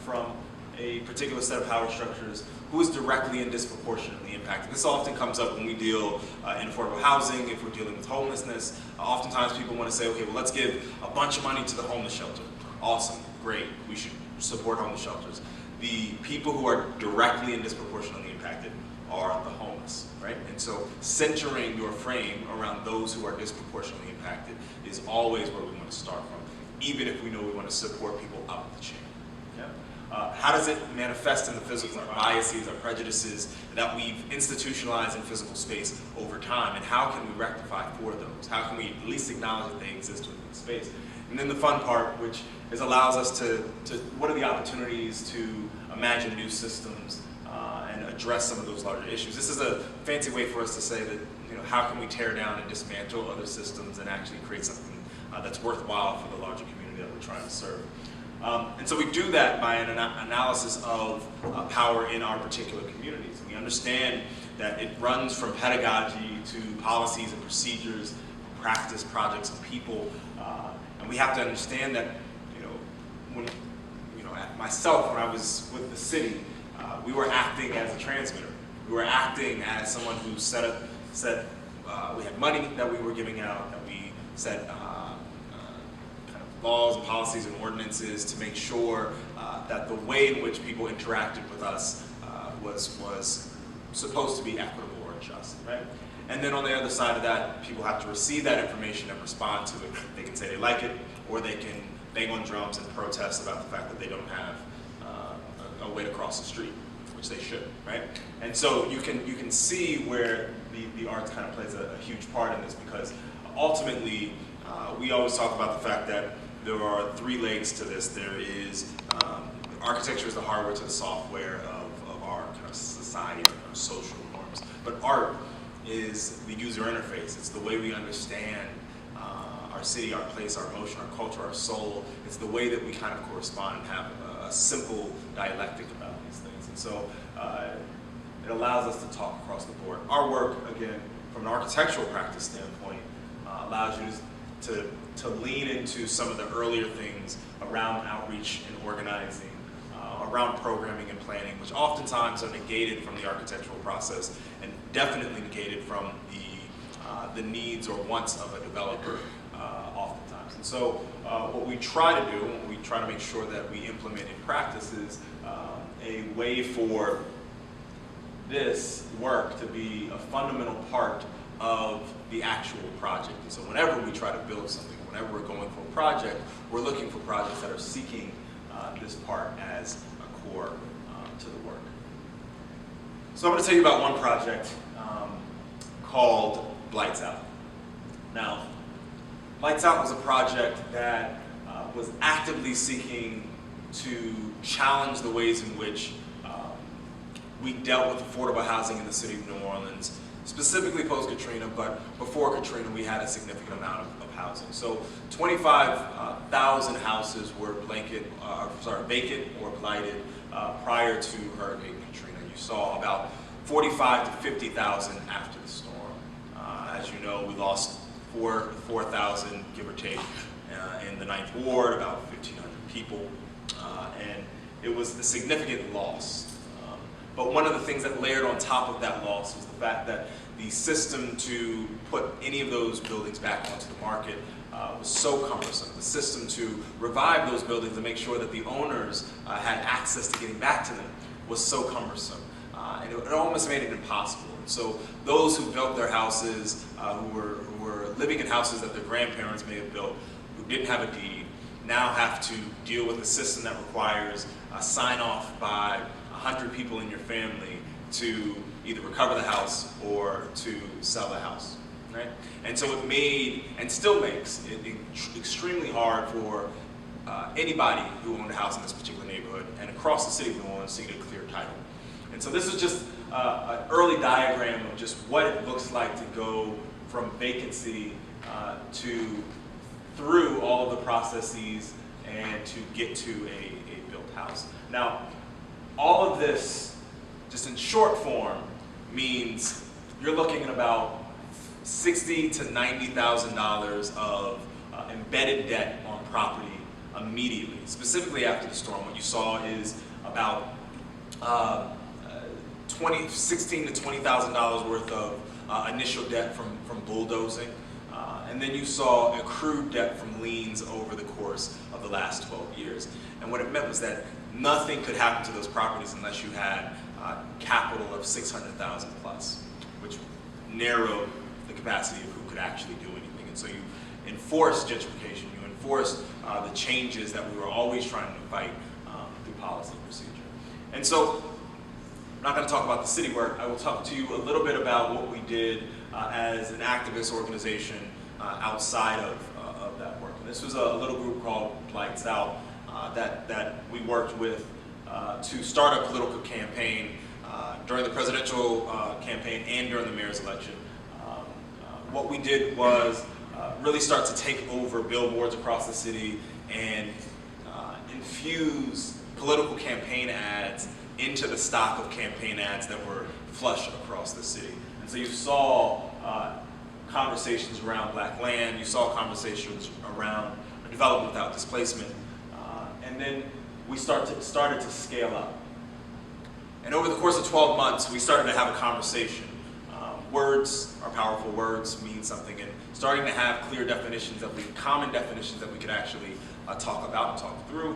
from a particular set of power structures? Who is directly and disproportionately impacted? This often comes up when we deal in affordable housing, if we're dealing with homelessness. Oftentimes people want to say, okay, well, let's give a bunch of money to the homeless shelter. Awesome, great, we should support homeless shelters. The people who are directly and disproportionately impacted are the homeless, right? And so centering your frame around those who are disproportionately impacted is always where we want to start from, even if we know we want to support people up the chain. Yeah? How does it manifest in the physical, our biases, our prejudices that we've institutionalized in physical space over time, and how can we rectify for those? How can we at least acknowledge that they exist within the space? And then the fun part, which allows us to what are the opportunities to imagine new systems and address some of those larger issues. This is a fancy way for us to say that how can we tear down and dismantle other systems and actually create something that's worthwhile for the larger community that we're trying to serve. And so we do that by an analysis of power in our particular communities. We understand that it runs from pedagogy to policies and procedures, practice, projects, and people. And we have to understand that, myself, when I was with the city, we were acting as a transmitter. We were acting as someone who said we had money that we were giving out, that we set kind of laws and policies and ordinances to make sure that the way in which people interacted with us was supposed to be equitable or just, right? And then on the other side of that, people have to receive that information and respond to it. They can say they like it, or they can bang on drums and protest about the fact that they don't have a way to cross the street, which they should, right? And so you can see where the arts kind of plays a huge part in this, because ultimately we always talk about the fact that there are three legs to this. There is architecture is the hardware to the software of our kind of society, our social norms, but art is the user interface. It's the way we understand our city, our place, our emotion, our culture, our soul. It's the way that we kind of correspond and have a simple dialectic about these things. And so it allows us to talk across the board. Our work, again, from an architectural practice standpoint, allows you to lean into some of the earlier things around outreach and organizing, around programming and planning, which oftentimes are negated from the architectural process and definitely negated from the needs or wants of a developer oftentimes. And so what we try to do, what we try to make sure that we implement in practice is a way for this work to be a fundamental part of the actual project. And so whenever we try to build something, whenever we're going for a project, we're looking for projects that are seeking this part as a core to the work. So I'm going to tell you about one project called Blighttown. Now, Blighttown was a project that was actively seeking to challenge the ways in which we dealt with affordable housing in the city of New Orleans, specifically post-Katrina, but before Katrina we had a significant amount of housing. So 25,000 houses were vacant or blighted prior to Hurricane Katrina. You saw about 45 to 50,000 after the storm. As you know, we lost 4,000, give or take, in the 9th Ward, about 1,500 people, and it was a significant loss. But one of the things that layered on top of that loss was the fact that the system to put any of those buildings back onto the market was so cumbersome. The system to revive those buildings and make sure that the owners had access to getting back to them was so cumbersome. And it almost made it impossible. And so those who built their houses, who were living in houses that their grandparents may have built, who didn't have a deed, now have to deal with a system that requires a sign-off by 100 people in your family to either recover the house or to sell the house, right? And so it made, and still makes, it extremely hard for anybody who owned a house in this particular neighborhood and across the city of New Orleans to get a clear title. And so this is just an early diagram of just what it looks like to go from vacancy through all of the processes and to get to a built house. Now, all of this, just in short form, means you're looking at about $60,000 to $90,000 of embedded debt on property immediately, specifically after the storm. What you saw is about $16,000 to $20,000 worth of initial debt from bulldozing, and then you saw accrued debt from liens over the course of the last 12 years. And what it meant was that nothing could happen to those properties unless you had capital of $600,000 plus, which narrowed the capacity of who could actually do anything. And so you enforced gentrification, you enforced the changes that we were always trying to fight through policy and procedure. And so I'm not going to talk about the city work. I will talk to you a little bit about what we did as an activist organization outside of that work. And this was a little group called Blighttown that we worked with to start a political campaign during the presidential campaign and during the mayor's election what we did was really start to take over billboards across the city and infuse political campaign ads into the stock of campaign ads that were flush across the city. And so you saw conversations around black land, you saw conversations around development without displacement, and then we started to scale up. And over the course of 12 months, we started to have a conversation. Words are powerful, words mean something, and starting to have clear definitions, common definitions that we could actually talk about and talk through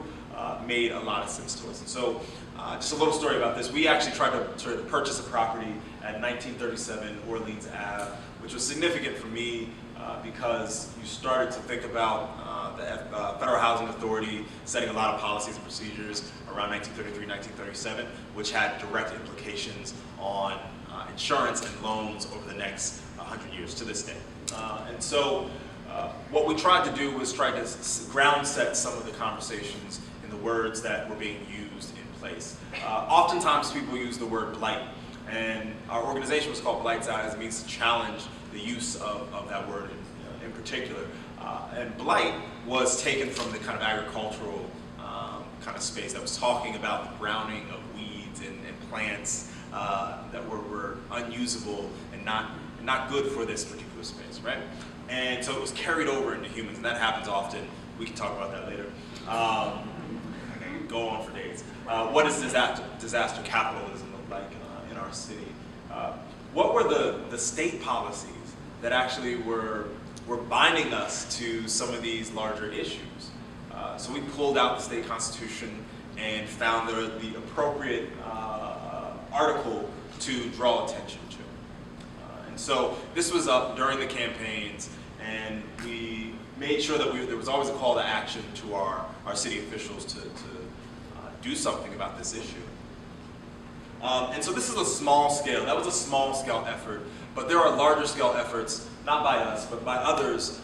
made a lot of sense to us. And so just a little story about this. We actually tried to purchase a property at 1937 Orleans Ave, which was significant for me because you started to think about the Federal Housing Authority setting a lot of policies and procedures around 1933, 1937, which had direct implications on insurance and loans over the next 100 years to this day. And so what we tried to do was try to ground set some of the conversations in the words that were being used in place. Oftentimes people use the word blight, and our organization was called Blighttown, as it means to challenge the use of that word in particular. And blight was taken from the kind of agricultural kind of space that was talking about the browning of weeds and plants that were unusable and not good for this particular space, right? And so it was carried over into humans, and that happens often. We can talk about that later. I can go on for days. What does disaster capitalism look like in our city? What were the state policies that actually were binding us to some of these larger issues? So we pulled out the state constitution and found the appropriate article to draw attention to. And so this was up during the campaigns, and we made sure that there was always a call to action to our city officials to do something about this issue. And so this is a small scale. That was a small scale effort, but there are larger scale efforts, not by us, but by others,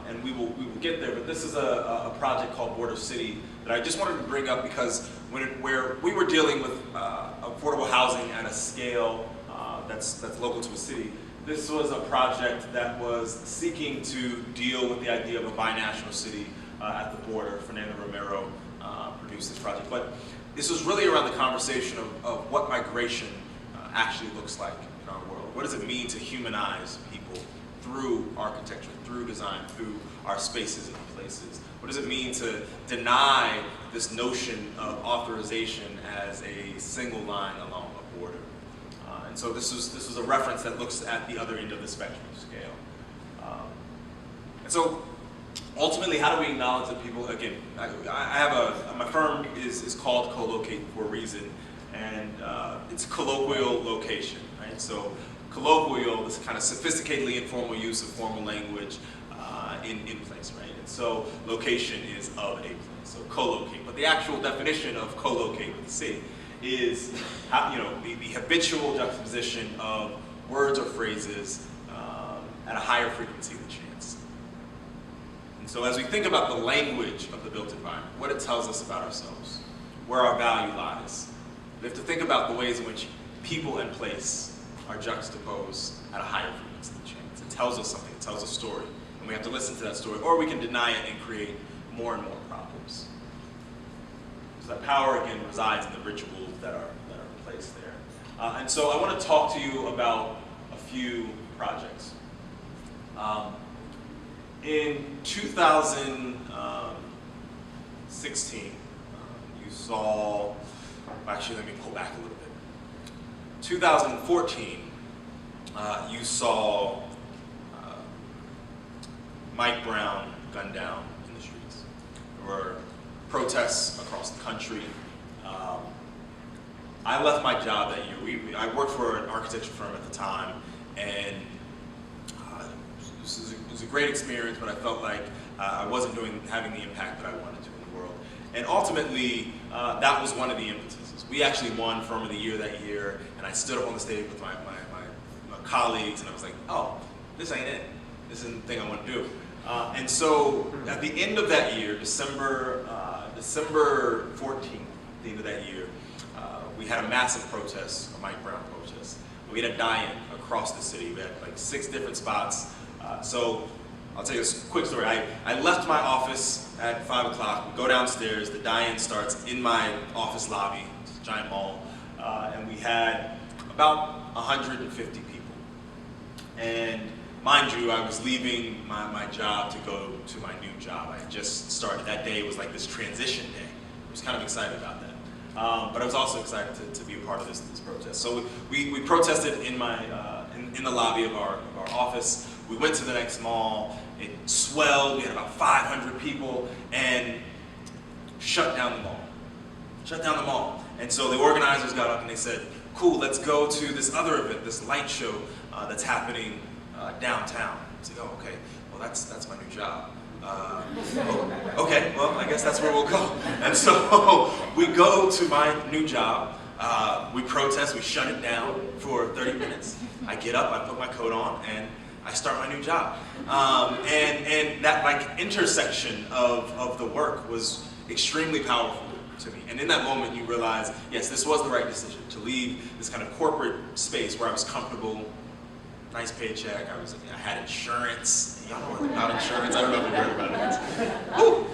and we will get there. But this is a project called Border City that I just wanted to bring up because where we were dealing with affordable housing at a scale that's local to a city, this was a project that was seeking to deal with the idea of a binational city at the border. Fernando Romero produced this project. But this was really around the conversation of what migration actually looks like in our world. What does it mean to humanize people through architecture, through design, through our spaces and places? What does it mean to deny this notion of authorization as a single line along a border? And so this was a reference that looks at the other end of the spectrum scale. And so ultimately, how do we acknowledge that people, again, I have my firm is called Co-Locate for a reason, and it's colloquial location, right? So colloquial, this kind of sophisticatedly informal use of formal language in place, right? And so location is of a place, so co-locate. But the actual definition of co-locate with C is the habitual juxtaposition of words or phrases at a higher frequency than chance. And so as we think about the language of the built environment, what it tells us about ourselves, where our value lies, we have to think about the ways in which people and place are juxtaposed at a higher frequency than chance. It tells us something, it tells a story, and we have to listen to that story, or we can deny it and create more and more problems. So that power, again, resides in the rituals that are placed there. And so I want to talk to you about a few projects. In 2016, you saw, actually let me pull back a little bit. 2014, you saw Mike Brown gunned down in the streets. There were protests across the country. I left my job that year. I worked for an architecture firm at the time, and it was a great experience, but I felt like I wasn't having the impact that I wanted to in the world. And ultimately, that was one of the impetuses. We actually won Firm of the Year that year, and I stood up on the stage with my colleagues, and I was like, oh, this ain't it. This isn't the thing I want to do. And so at the end of that year, December 14th, the end of that year, we had a massive protest, a Mike Brown protest. We had a die-in across the city. We had like 6 different spots So I'll tell you this quick story. I left my office at 5 o'clock, we go downstairs, the die-in starts in my office lobby, it's a giant mall, and we had about 150 people. And mind you, I was leaving my job to go to my new job. I had just started. That day was like this transition day. I was kind of excited about that. But I was also excited to be a part of this protest. So we protested in the lobby of our office. We went to the next mall. It swelled. We had about 500 people and shut down the mall. Shut down the mall. And so the organizers got up and they said, cool, let's go to this other event, this light show that's happening downtown. I said, oh, okay, well that's my new job. Okay, well I guess that's where we'll go. And so we go to my new job, we protest, we shut it down for 30 minutes. I get up, I put my coat on, and I start my new job. And that like intersection of the work was extremely powerful to me. And in that moment you realize, yes, this was the right decision to leave this kind of corporate space where I was comfortable, nice paycheck, I had insurance. Y'all know about insurance? I don't know if you heard about it. Woo!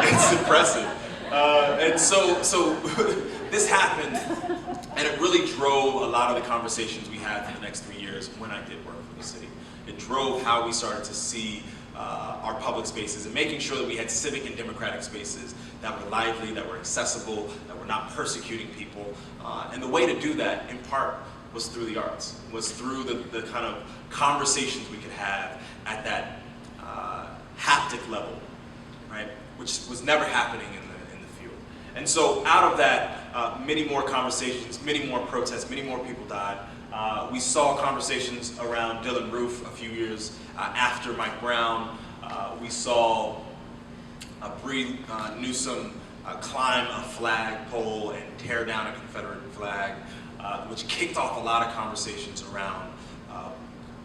It's impressive. And so this happened, and it really drove a lot of the conversations we had for the next 3 years when I did work for the city. It drove how we started to see our public spaces and making sure that we had civic and democratic spaces that were lively, that were accessible, that were not persecuting people. And the way to do that, in part, was through the arts, was through the kind of conversations we could have at that haptic level, right? Which was never happening in the field. And so out of that, many more conversations, many more protests, many more people died. We saw conversations around Dylan Roof a few years after Mike Brown. We saw Bree Newsom climb a flagpole and tear down a Confederate flag, which kicked off a lot of conversations around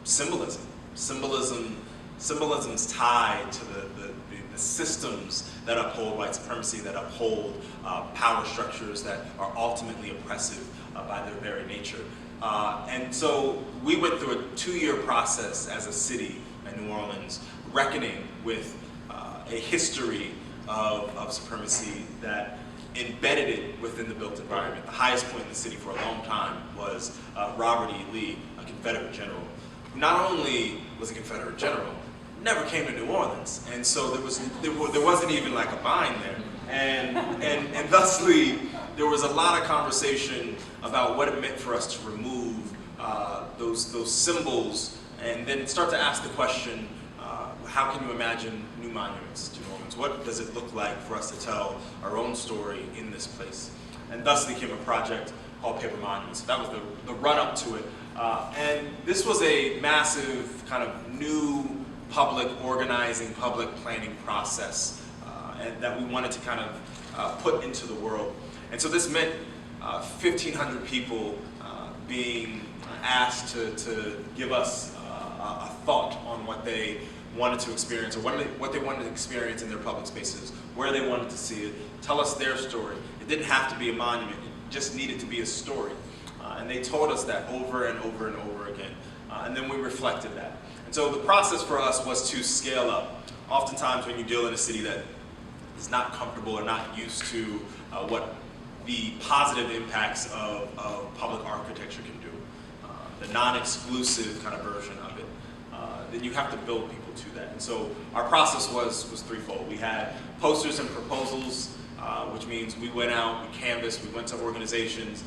symbolism. Symbolism's tied to the systems that uphold white supremacy, that uphold power structures that are ultimately oppressive by their very nature. And so we went through a 2-year process as a city in New Orleans, reckoning with a history of supremacy that embedded it within the built environment. The highest point in the city for a long time was Robert E. Lee, a Confederate general, who not only was a Confederate general, never came to New Orleans, and so there wasn't even like a bind there, and thusly there was a lot of conversation about what it meant for us to remove those symbols, and then start to ask the question, how can you imagine new monuments to New Orleans? What does it look like for us to tell our own story in this place? And thusly came a project called Paper Monuments. That was the run-up to it. And this was a massive kind of new public organizing, public planning process and that we wanted to kind of put into the world. And so this meant 1,500 people being asked to give us a thought on what they wanted to experience, or what they wanted to experience in their public spaces, where they wanted to see it, tell us their story. It didn't have to be a monument, it just needed to be a story. And they told us that over and over and over again. And then we reflected that. And so the process for us was to scale up. Oftentimes when you deal in a city that is not comfortable or not used to what the positive impacts of public architecture can do, the non-exclusive kind of version of it, then you have to build people to that. And so our process was threefold. We had posters and proposals, which means we went out, we canvassed, we went to organizations,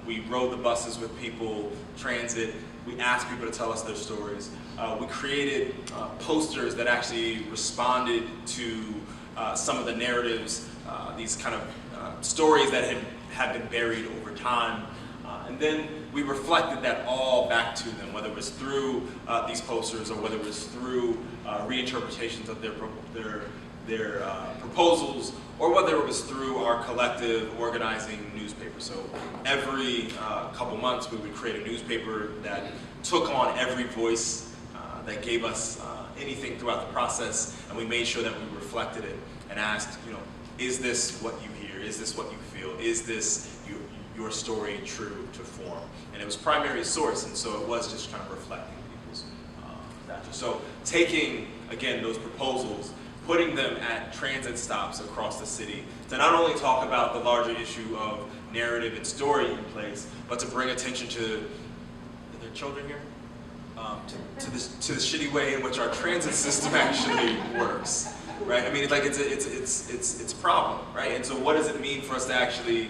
we rode the buses with people, transit, we asked people to tell us their stories. We created posters that actually responded to some of the narratives, these kind of stories that had been buried over time. And then we reflected that all back to them, whether it was through these posters or whether it was through reinterpretations of their proposals, or whether it was through our collective organizing newspaper. So every couple months we would create a newspaper that took on every voice that gave us anything throughout the process, and we made sure that we reflected it and asked, is this what you hear? Is this what you feel? Is this your story true to form? And it was primary source, and so it was just kind of reflecting people's Chapter. So taking, again, those proposals, putting them at transit stops across the city to not only talk about the larger issue of narrative and story in place, but to bring attention to, are there children here? To the shitty way in which our transit system actually works, right? I mean, like it's a problem, right? And so what does it mean for us to actually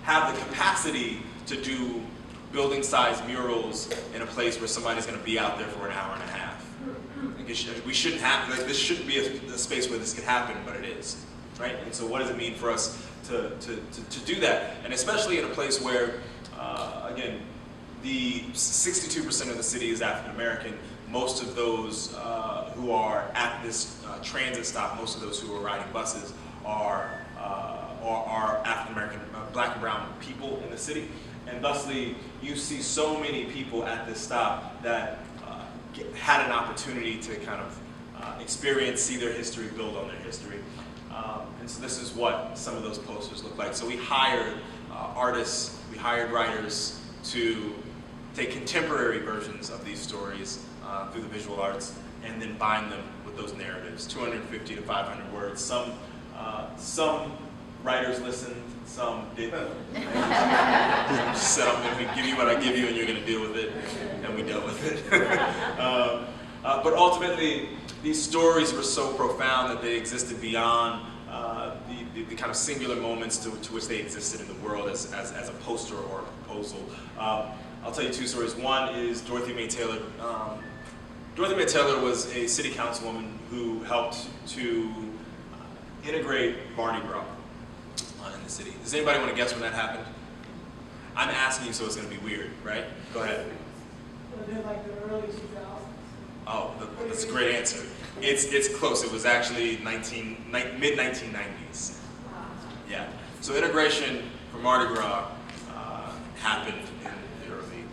have the capacity to do building-sized murals in a place where somebody's going to be out there for an hour and a half? Like we shouldn't have, like this shouldn't be a space where this could happen, but it is, right? And so what does it mean for us to do that? And especially in a place where, again, the 62% of the city is African American. Most of those who are at this transit stop, most of those who are riding buses are African American, black and brown people in the city. And thusly, you see so many people at this stop that had an opportunity to kind of experience, see their history, build on their history. And so this is what some of those posters look like. So we hired artists, we hired writers to take contemporary versions of these stories through the visual arts and then bind them with those narratives, 250 to 500 words. Some writers listened, some didn't. Some just said, I'm going to give you what I give you and you're going to deal with it, and we dealt with it. But ultimately, these stories were so profound that they existed beyond the kind of singular moments to which they existed in the world as a poster or a proposal. I'll tell you two stories. One is Dorothy Mae Taylor. Dorothy Mae Taylor was a city councilwoman who helped to integrate Mardi Gras in the city. Does anybody want to guess when that happened? I'm asking you, so it's going to be weird, right? Go ahead. Like the early 2000s. Oh, that's a great answer. It's close. It was actually mid-1990s. Yeah. So integration for Mardi Gras happened in the early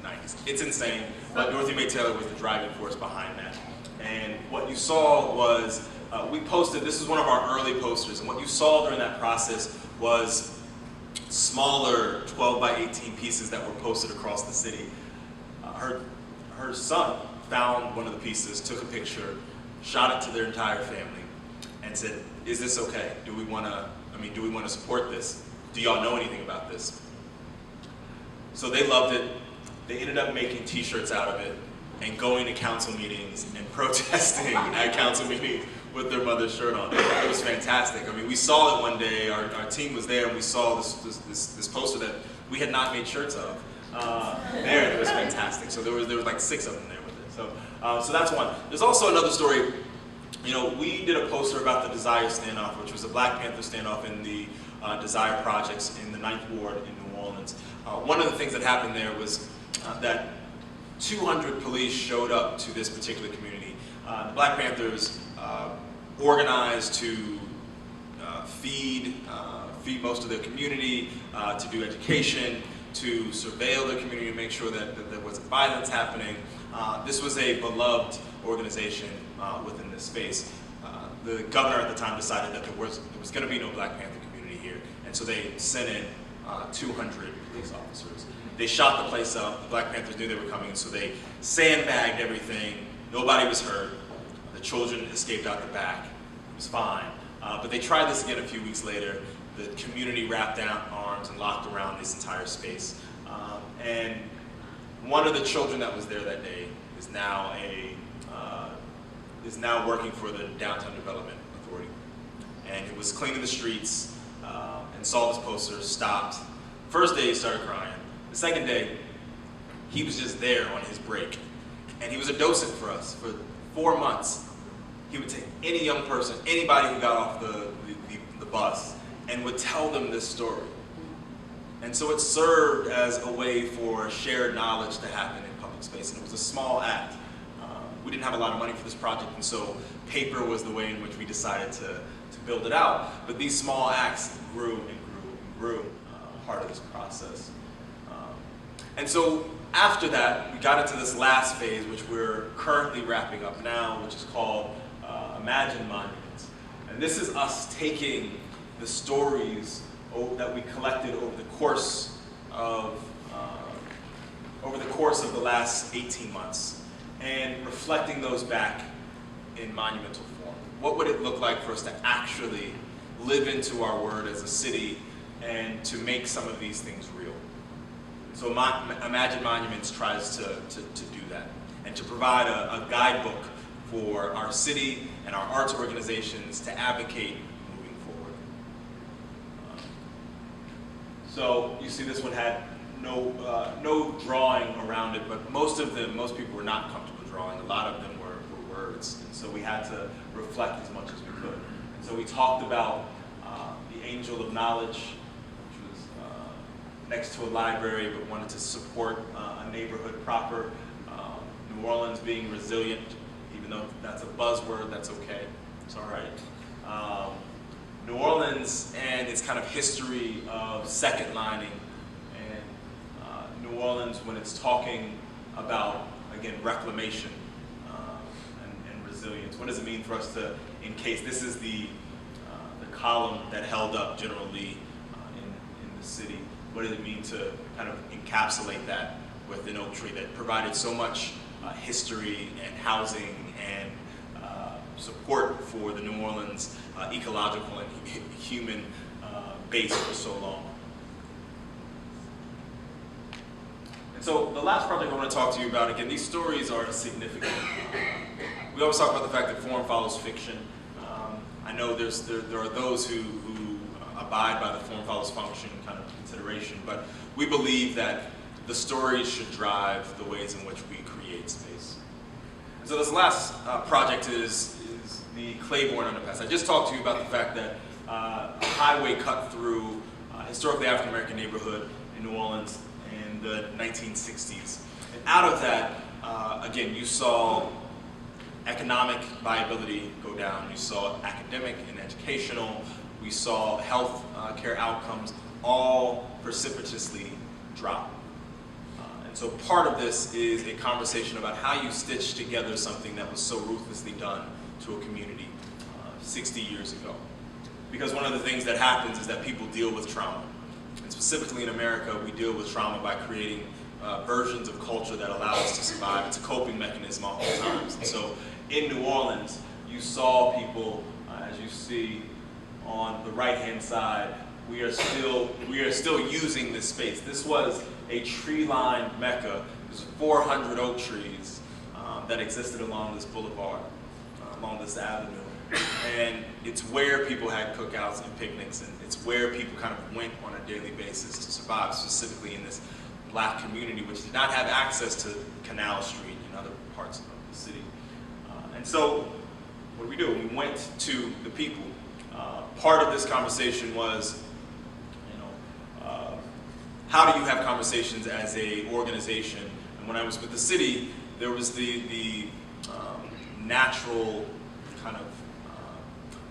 90s. It's insane, but Dorothy Mae Taylor was the driving force behind that. And what you saw was, we posted, this is one of our early posters, and what you saw during that process was smaller 12 by 18 pieces that were posted across the city. Her son found one of the pieces, took a picture, shot it to their entire family, and said, "Is this okay? Do we want to support this? Do y'all know anything about this?" So they loved it. They ended up making T-shirts out of it and going to council meetings and protesting at council meetings with their mother's shirt on. It was fantastic. I mean, we saw it one day. Our team was there, and we saw this poster that we had not made shirts of. There, and it was fantastic. So there was like 6 of them there with it. So that's one. There's also another story. You know, we did a poster about the Desire standoff, which was a Black Panther standoff in the Desire projects in the 9th Ward in New Orleans. One of the things that happened there was that 200 police showed up to this particular community. The Black Panthers organized to feed most of their community, to do education, to surveil their community, to make sure that there wasn't violence happening. This was a beloved organization within this space. The governor at the time decided that there was going to be no Black Panther community here, and so they sent in 200 police officers. They shot the place up. The Black Panthers knew they were coming, so they sandbagged everything. Nobody was hurt. The children escaped out the back. It was fine. But they tried this again a few weeks later. The community wrapped down arms and locked around this entire space. And one of the children that was there that day is now working for the Downtown Development Authority. And he was cleaning the streets and saw this poster, stopped. First day he started crying. The second day, he was just there on his break. And he was a docent for us for 4 months. He would take any young person, anybody who got off the bus, and would tell them this story. And so it served as a way for shared knowledge to happen in public space, and it was a small act. We didn't have a lot of money for this project, and so paper was the way in which we decided to build it out. But these small acts grew and grew and grew, part of this process. And so after that, we got into this last phase, which we're currently wrapping up now, which is called Imagine Monuments. And this is us taking the stories that we collected over the course of the last 18 months and reflecting those back in monumental form. What would it look like for us to actually live into our word as a city and to make some of these things real? So Imagine Monuments tries to do that and to provide a guidebook for our city and our arts organizations to advocate moving forward. So you see this one had no drawing around it, but most people were not comfortable drawing. A lot of them were words, and so we had to reflect as much as we could. And so we talked about the angel of knowledge, which was next to a library, but wanted to support a neighborhood proper. New Orleans being resilient, even though that's a buzzword, that's okay, it's all right. New Orleans and its kind of history of second lining, and New Orleans when it's talking about, again, reclamation and resilience. What does it mean for us to encase? This is the column that held up General Lee in the city. What does it mean to kind of encapsulate that with an oak tree that provided so much history and housing and support for the New Orleans ecological and human base for so long? And so the last project I want to talk to you about, again, these stories are significant. We always talk about the fact that form follows fiction. I know there are those who abide by the form follows function kind of consideration, but we believe that the stories should drive the ways in which we create space. And so this last project is the Claiborne Underpass. I just talked to you about the fact that a highway cut through a historically African-American neighborhood in New Orleans in the 1960s. And out of that, again, you saw economic viability go down. You saw academic and educational. We saw health care outcomes all precipitously drop. And so part of this is a conversation about how you stitch together something that was so ruthlessly done to a community 60 years ago. Because one of the things that happens is that people deal with trauma. And specifically in America, we deal with trauma by creating versions of culture that allow us to survive. It's a coping mechanism oftentimes. And so in New Orleans, you saw people, as you see on the right-hand side, we are still using this space. This was a tree-lined mecca. There's 400 oak trees that existed along this boulevard, along this avenue. And it's where people had cookouts and picnics, and it's where people kind of went on a daily basis to survive, specifically in this black community, which did not have access to Canal Street and other parts of the city. And so, what did we do? We went to the people. Part of this conversation was, how do you have conversations as a organization? And when I was with the city, there was the natural kind of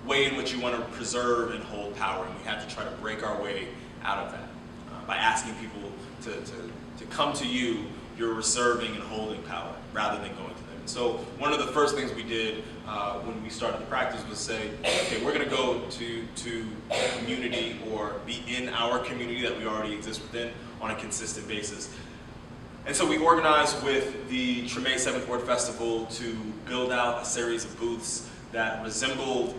way in which you want to preserve and hold power, and we had to try to break our way out of that by asking people to come to you. You're reserving and holding power rather than going to them. And so one of the first things we did when we started the practice was say, okay, we're going to go to a community or be in our community that we already exist within on a consistent basis. And so we organized with the Treme 7th Ward Festival to build out a series of booths that resembled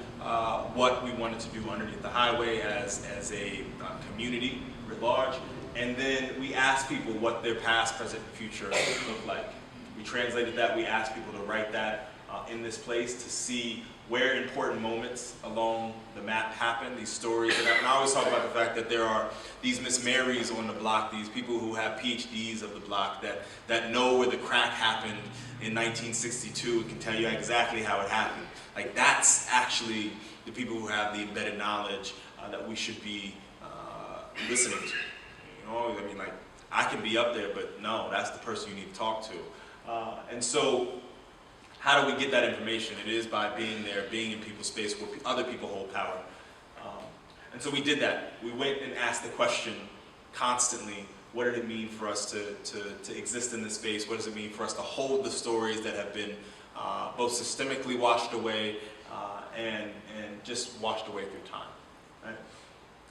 what we wanted to do underneath the highway as a community writ large. And then we asked people what their past, present, and future looked like. We translated that. We asked people to write that in this place to see where important moments along the map happen, these stories that happen. I always talk about the fact that there are these Miss Marys on the block, these people who have PhDs of the block that know where the crack happened in 1962 and can tell you exactly how it happened. Like, that's actually the people who have the embedded knowledge that we should be listening to. You know, I mean, like, I can be up there, but no, that's the person you need to talk to. And so, how do we get that information? It is by being there, being in people's space where other people hold power. And so we did that. We went and asked the question constantly, what did it mean for us to exist in this space? What does it mean for us to hold the stories that have been both systemically washed away and just washed away through time, right?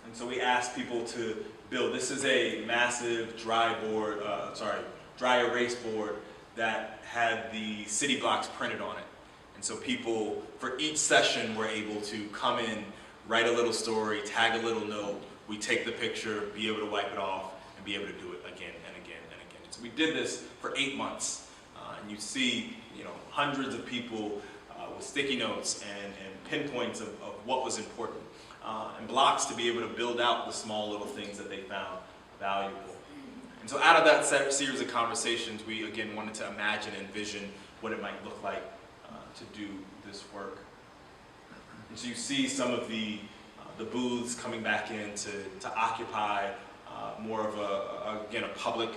And so we asked people to build. This is a massive dry erase board that had the city blocks printed on it. And so people, for each session, were able to come in, write a little story, tag a little note, we take the picture, be able to wipe it off, and be able to do it again and again and again. So we did this for 8 months. And you see, hundreds of people with sticky notes and pinpoints of what was important, and blocks to be able to build out the small little things that they found valuable. And so out of that series of conversations, we again wanted to imagine and envision what it might look like to do this work. And so you see some of the booths coming back in to occupy more of a public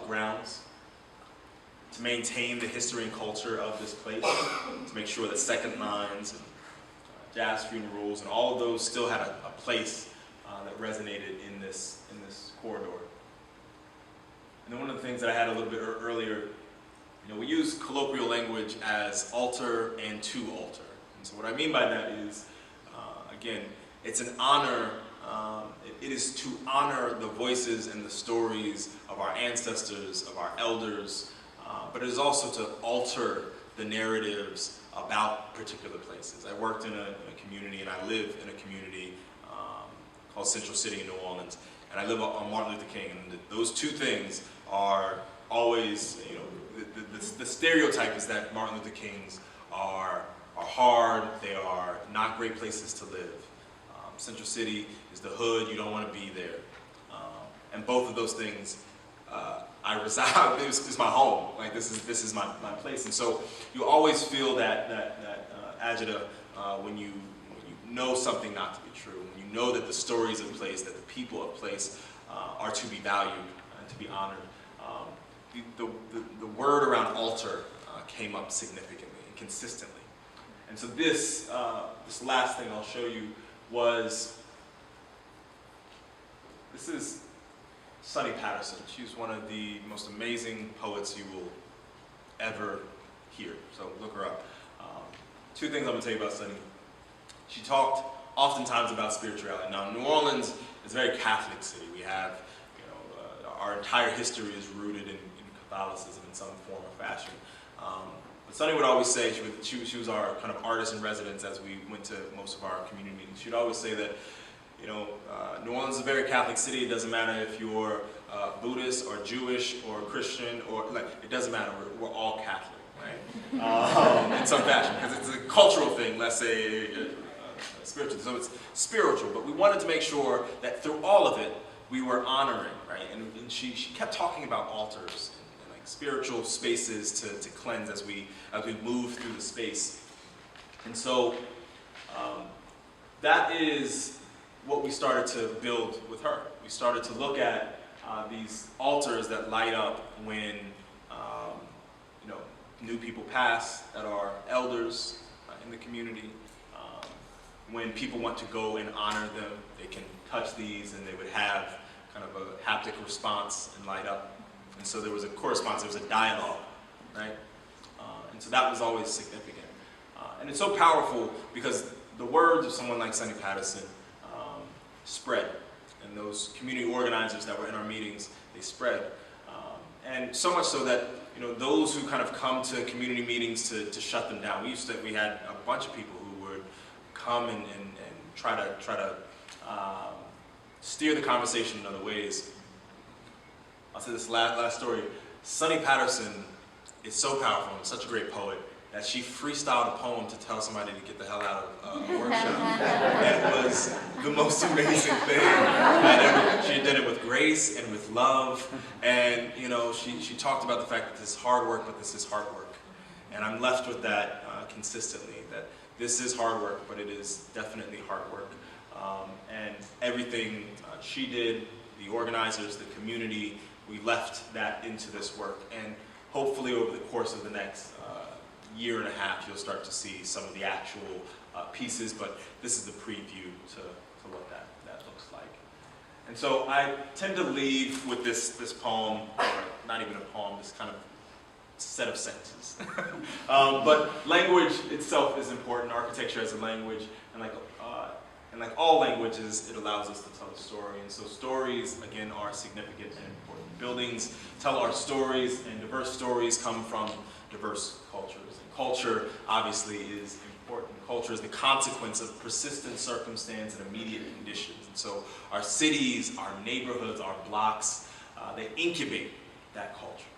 grounds, to maintain the history and culture of this place, to make sure that second lines and jazz funerals and all of those still had a place that resonated in this corridor. And then one of the things that I had a little bit earlier, we use colloquial language as altar and to altar. And so what I mean by that is, again, it's an honor, it is to honor the voices and the stories of our ancestors, of our elders, but it is also to alter the narratives about particular places. I worked in a community, and I live in a community called Central City in New Orleans, and I live on Martin Luther King, and those two things are always, the stereotype is that Martin Luther Kings are hard, they are not great places to live. Central City is the hood, you don't want to be there. And both of those things, I reside, it's my home, like this is my place. And so you always feel that agita when you know something not to be true, when you know that the stories of place, that the people of place are to be valued and to be honored. The word around altar came up significantly and consistently. And so this last thing I'll show you this is Sonny Patterson. She's one of the most amazing poets you will ever hear, so look her up. Two things I'm going to tell you about Sonny. She talked oftentimes about spirituality. Now, New Orleans is a very Catholic city. We have, our entire history is rooted in Catholicism in some form or fashion. But Sonny would always say, she was our kind of artist in residence as we went to most of our community meetings. She'd always say that, New Orleans is a very Catholic city. It doesn't matter if you're Buddhist or Jewish or Christian or it doesn't matter. We're all Catholic, right? In some fashion, because it's a cultural thing. Let's say spiritual. So it's spiritual, but we wanted to make sure that through all of it, we were honoring, right? And she kept talking about altars and like spiritual spaces to cleanse as we move through the space. And so that is what we started to build with her. We started to look at these altars that light up when new people pass, that are elders in the community. When people want to go and honor them, they can touch these and they would have kind of a haptic response and light up. And so there was a correspondence, there was a dialogue, right? And so that was always significant. And it's so powerful because the words of someone like Sonny Patterson spread. And those community organizers that were in our meetings, they spread. And so much so that those who kind of come to community meetings to shut them down. We had a bunch of people who would come and try to steer the conversation in other ways. I'll say this last story. Sonny Patterson is so powerful and such a great poet that she freestyled a poem to tell somebody to get the hell out of a workshop. And it was the most amazing thing I'd ever. She did it with grace and with love. And she talked about the fact that this is hard work, but this is hard work. And I'm left with that consistently, that this is hard work, but it is definitely hard work. And everything she did, the organizers, the community, we left that into this work. And hopefully over the course of the next year and a half, you'll start to see some of the actual pieces, but this is the preview to what that looks like. And so I tend to leave with this poem, or not even a poem, this kind of set of sentences. But language itself is important, architecture as a language, and And like all languages, it allows us to tell a story. And so stories, again, are significant and important. Buildings tell our stories, and diverse stories come from diverse cultures. And culture, obviously, is important. Culture is the consequence of persistent circumstance and immediate conditions. And so our cities, our neighborhoods, our blocks, they incubate that culture.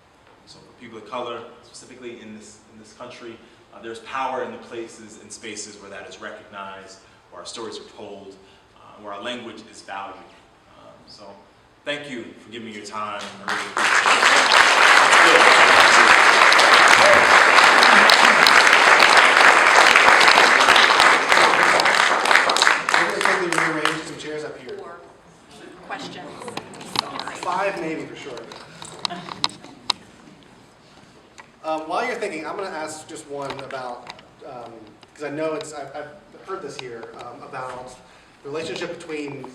So for people of color, specifically in this country, there's power in the places and spaces where that is recognized, where our stories are told, where our language is valued. So thank you for giving me your time. I really We're going to quickly rearrange some chairs up here. 4 questions. 5 maybe for sure. While you're thinking, I'm going to ask just one about, because I know I've heard this here, about the relationship between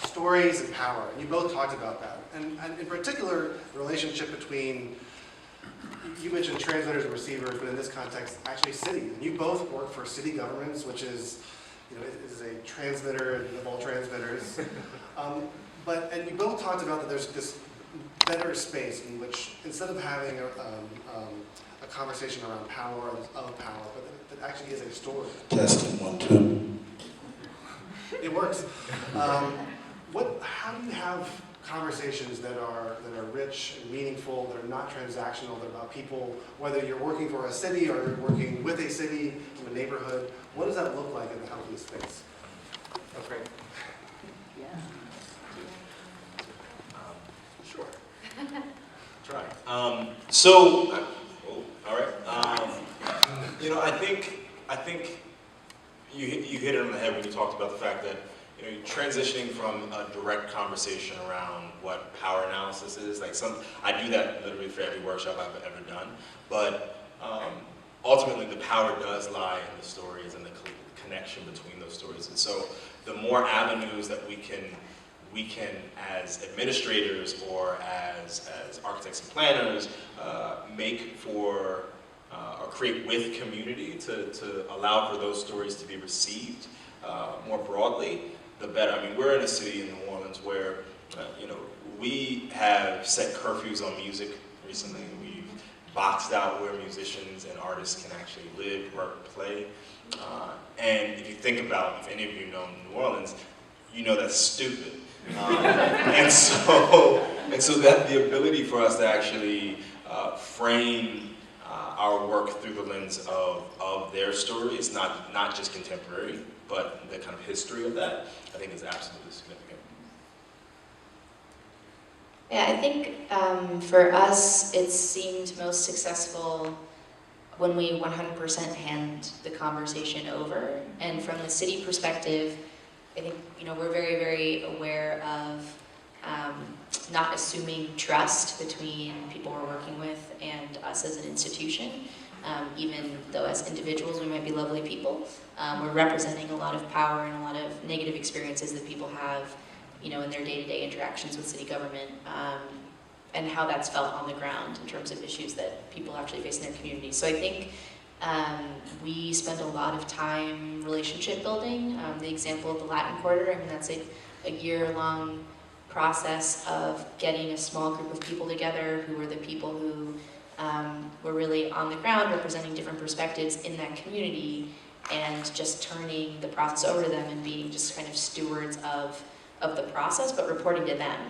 stories and power. And you both talked about that. And in particular, the relationship between, you mentioned transmitters and receivers, but in this context, actually cities. And you both work for city governments, which is, it is a transmitter of all transmitters. And you both talked about that there's this better space in which, instead of having a conversation around power of power, but that actually is a story. Testing 1, 2. It works. How do you have conversations that are rich and meaningful, that are not transactional, that are about people, whether you're working for a city or you're working with a city, in a neighborhood? What does that look like in a healthy space? Oh, great. Sure. Try. All right. I think you hit it on the head when you talked about the fact that transitioning from a direct conversation around what power analysis is. I do that literally for every workshop I've ever done. But ultimately, the power does lie in the stories and the connection between those stories. And so, the more avenues that we can, as administrators or as architects and planners, make for or create with community to allow for those stories to be received more broadly, the better. I mean, we're in a city in New Orleans where we have set curfews on music recently. We've boxed out where musicians and artists can actually live, work, play. And if you think about, if any of you know New Orleans, you know that's stupid. And so that the ability for us to actually frame our work through the lens of their stories, not just contemporary, but the kind of history of that, I think is absolutely significant. Yeah, I think for us, it seemed most successful when we 100% hand the conversation over. And from the city perspective, I think we're very, very aware of not assuming trust between people we're working with and us as an institution. Even though as individuals we might be lovely people, we're representing a lot of power and a lot of negative experiences that people have, in their day-to-day interactions with city government, and how that's felt on the ground in terms of issues that people actually face in their communities. So I think we spend a lot of time relationship building. The example of the Latin Quarter, that's a year-long process of getting a small group of people together who were the people who were really on the ground representing different perspectives in that community, and just turning the process over to them and being just kind of stewards of the process, but reporting to them.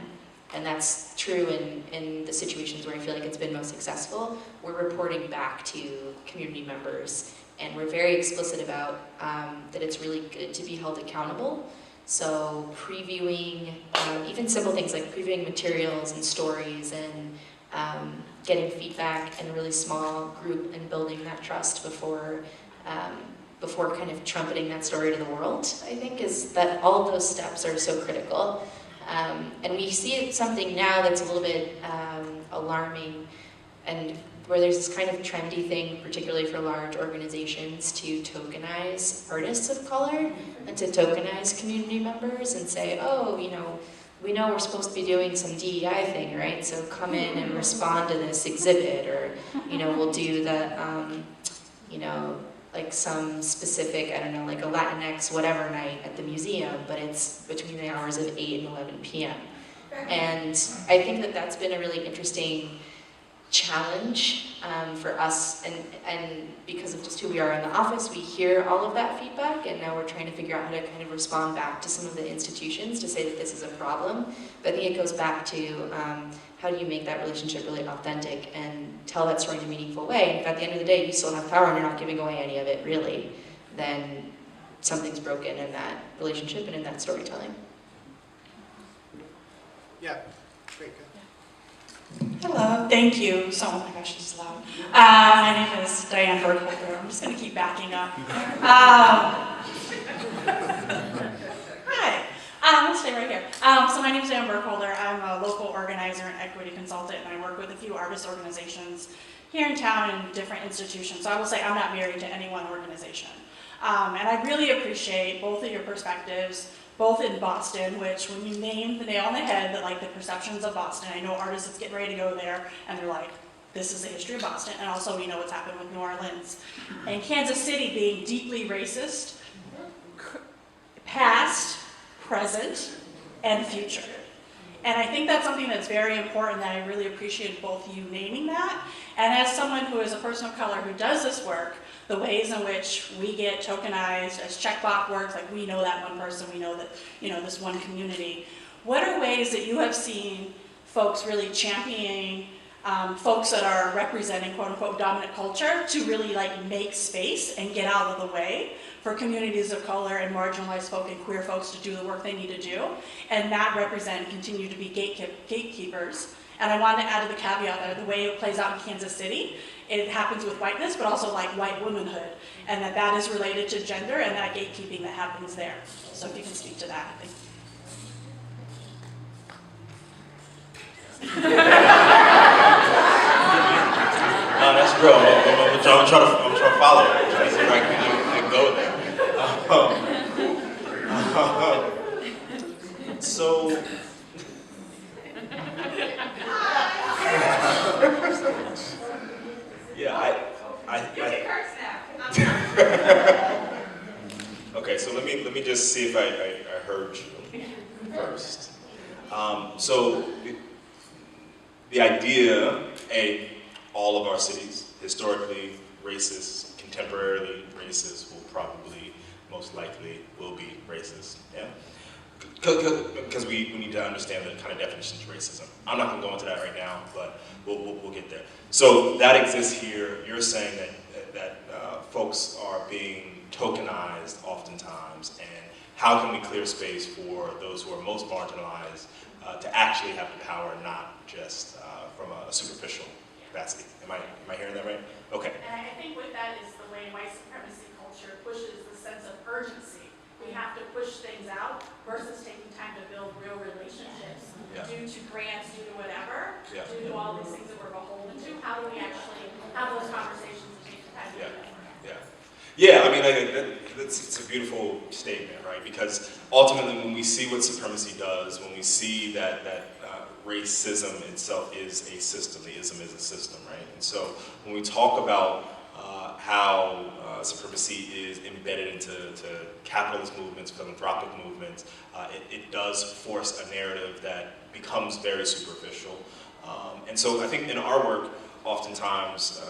And that's true in the situations where I feel like it's been most successful. We're reporting back to community members, and we're very explicit about that it's really good to be held accountable. So previewing, even simple things like previewing materials and stories and getting feedback in a really small group and building that trust before kind of trumpeting that story to the world, I think, is that all of those steps are so critical. And we see it something now that's a little bit alarming, and where there's this kind of trendy thing, particularly for large organizations, to tokenize artists of color and to tokenize community members and say, oh, we know we're supposed to be doing some DEI thing, right? So come in and respond to this exhibit, or we'll do the like some specific, I don't know, like a Latinx whatever night at the museum, but it's between the hours of 8 and 11 p.m. And I think that that's been a really interesting challenge for us, and because of just who we are in the office, we hear all of that feedback, and now we're trying to figure out how to kind of respond back to some of the institutions to say that this is a problem. But I think it goes back to how do you make that relationship really authentic and tell that story in a meaningful way. And if at the end of the day you still have power and you're not giving away any of it really, then something's broken in that relationship and in that storytelling. Yeah, great. Hello, thank you. So, oh my gosh, this is loud. My name is Diane Burkholder. I'm just going to keep backing up. Hi, let's stay right here. So my name is Diane Burkholder. I'm a local organizer and equity consultant, and I work with a few artist organizations here in town and different institutions. So I will say I'm not married to any one organization. And I really appreciate both of your perspectives, both in Boston, which when you name the nail on the head, that like the perceptions of Boston, I know artists that's getting ready to go there, and they're like, this is the history of Boston, and also we know what's happened with New Orleans. And Kansas City being deeply racist, past, present, and future. And I think that's something that's very important that I really appreciate both you naming that, and as someone who is a person of color who does this work, the ways in which we get tokenized as checkbox works, like we know that one person, we know that, this one community. What are ways that you have seen folks really championing folks that are representing quote unquote dominant culture to really like make space and get out of the way for communities of color and marginalized folk and queer folks to do the work they need to do and not represent and continue to be gatekeepers? And I wanted to add to the caveat that the way it plays out in Kansas City, it happens with whiteness, but also like white womanhood, and that is related to gender and that gatekeeping that happens there. So if you can speak to that, I think. No, that's real. I'm trying to follow it. I'm trying to see if I can go there. So. Yeah, Okay, so let me just see if I heard you first. So the idea, all of our cities, historically racist, contemporarily racist, will probably, most likely, will be racist. Yeah. Because we need to understand the kind of definitions of racism. I'm not going to go into that right now, but we'll get there. So that exists here. You're saying that folks are being tokenized oftentimes, and how can we clear space for those who are most marginalized to actually have the power, not just from a superficial capacity? Am I hearing that right? Okay. And I think with that is the way white supremacy culture pushes the sense of urgency. We have to push things out versus taking time to build real relationships due to grants, due to whatever, due to all these things that we're beholden to. How do we actually have those conversations and take the time to do that? Yeah, I mean, it's a beautiful statement, right? Because ultimately, when we see what supremacy does, when we see that racism itself is a system, the ism is a system, right? And so when we talk about how supremacy is embedded into capitalist movements, philanthropic movements, it does force a narrative that becomes very superficial. And so I think in our work, oftentimes,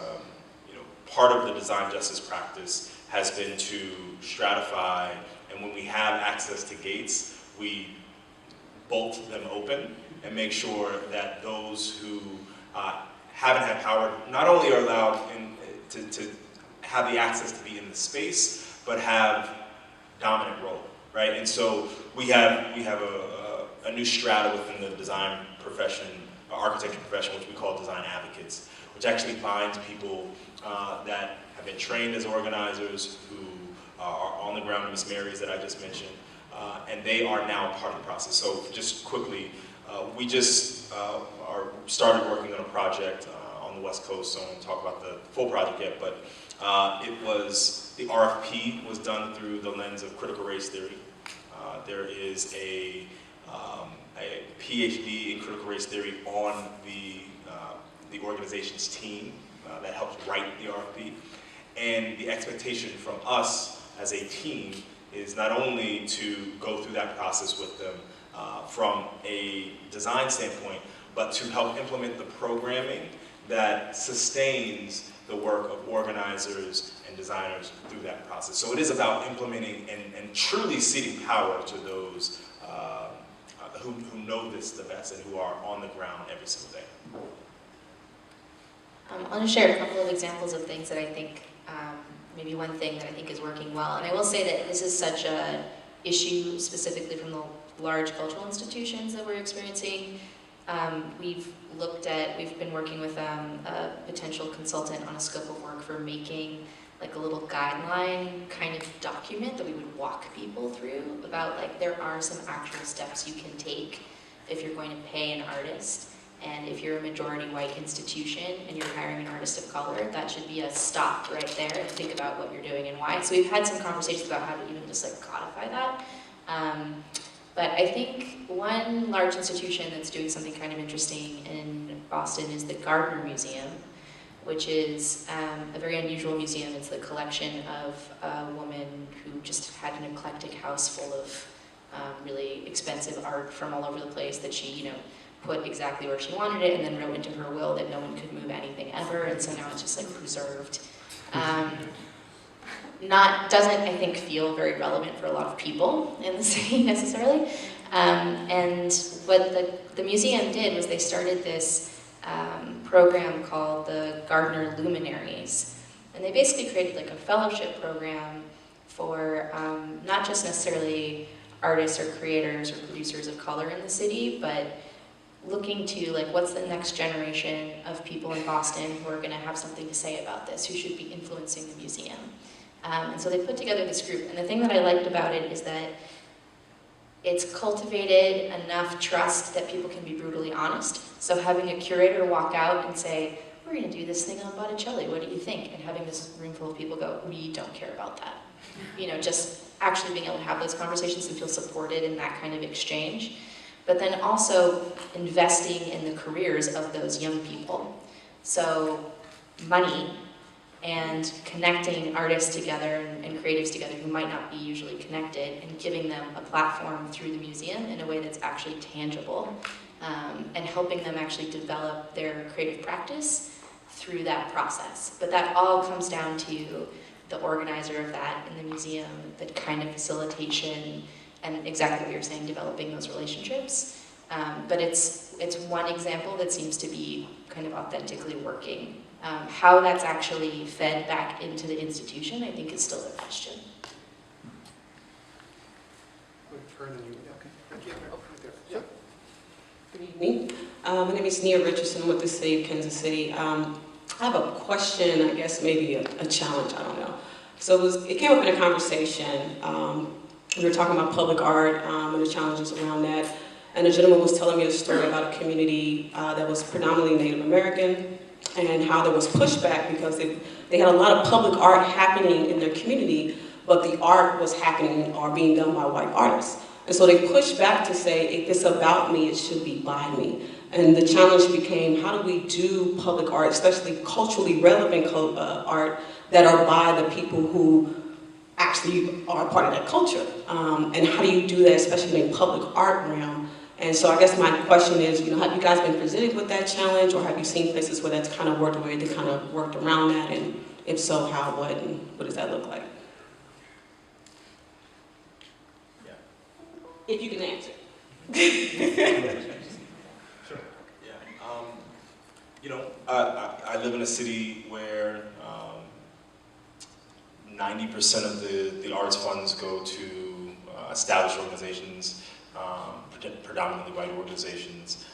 part of the design justice practice has been to stratify, and when we have access to gates, we bolt them open and make sure that those who haven't had power not only are allowed to have the access to be in the space, but have dominant role, right? And so we have a new strata within the design profession, architecture profession, which we call design advocates, which actually binds people that have been trained as organizers, who are on the ground in Miss Mary's that I just mentioned, and they are now part of the process. So just quickly, we just started working on a project on the West Coast, so I won't talk about the full project yet, but the RFP was done through the lens of critical race theory. There is a PhD in critical race theory on the organization's team that helped write the RFP. And the expectation from us as a team is not only to go through that process with them from a design standpoint, but to help implement the programming that sustains the work of organizers and designers through that process. So it is about implementing and truly ceding power to those who know this the best and who are on the ground every single day. I'll just share a couple of examples of things that I think, maybe one thing that I think is working well. And I will say that this is such a issue specifically from the large cultural institutions that we're experiencing. We've been working with a potential consultant on a scope of work for making like a little guideline kind of document that we would walk people through about like there are some actual steps you can take if you're going to pay an artist. And if you're a majority white institution and you're hiring an artist of color, that should be a stop right there and think about what you're doing and why. So we've had some conversations about how to even just like codify that. But I think one large institution that's doing something kind of interesting in Boston is the Gardner Museum, which is a very unusual museum. It's the collection of a woman who just had an eclectic house full of really expensive art from all over the place that she, put exactly where she wanted it and then wrote into her will that no one could move anything ever, and so now it's just like preserved. Doesn't, I think, feel very relevant for a lot of people in the city necessarily. And what the museum did was they started this program called the Gardner Luminaries. And they basically created like a fellowship program for not just necessarily artists or creators or producers of color in the city, but looking to like what's the next generation of people in Boston who are going to have something to say about this, who should be influencing the museum. And so they put together this group, and the thing that I liked about it is that it's cultivated enough trust that people can be brutally honest. So having a curator walk out and say, we're going to do this thing on Botticelli, what do you think? And having this room full of people go, we don't care about that. Just actually being able to have those conversations and feel supported in that kind of exchange. But then also investing in the careers of those young people. So money and connecting artists together and creatives together who might not be usually connected, and giving them a platform through the museum in a way that's actually tangible, and helping them actually develop their creative practice through that process. But that all comes down to the organizer of that in the museum, the kind of facilitation, and exactly what you're saying, developing those relationships. But it's one example that seems to be kind of authentically working. How that's actually fed back into the institution, I think, is still a question. Good evening. My name is Nia Richardson with the City of Kansas City. I have a question, I guess maybe a challenge, I don't know. So it came up in a conversation. We were talking about public art and the challenges around that. And a gentleman was telling me a story about a community that was predominantly Native American, and how there was pushback because they had a lot of public art happening in their community, but the art was happening or being done by white artists. And so they pushed back to say, if it's about me, it should be by me. And the challenge became, how do we do public art, especially culturally relevant art, that are by the people who actually are part of that culture? And how do you do that, especially in the public art realm? And so I guess my question is, have you guys been presented with that challenge, or have you seen places where that's kind of worked, where they kind of worked around that? And if so, how, what, and what does that look like? Yeah. If you can answer. Sure. Yeah. I live in a city where 90% of the arts funds go to established organizations, predominantly white organizations,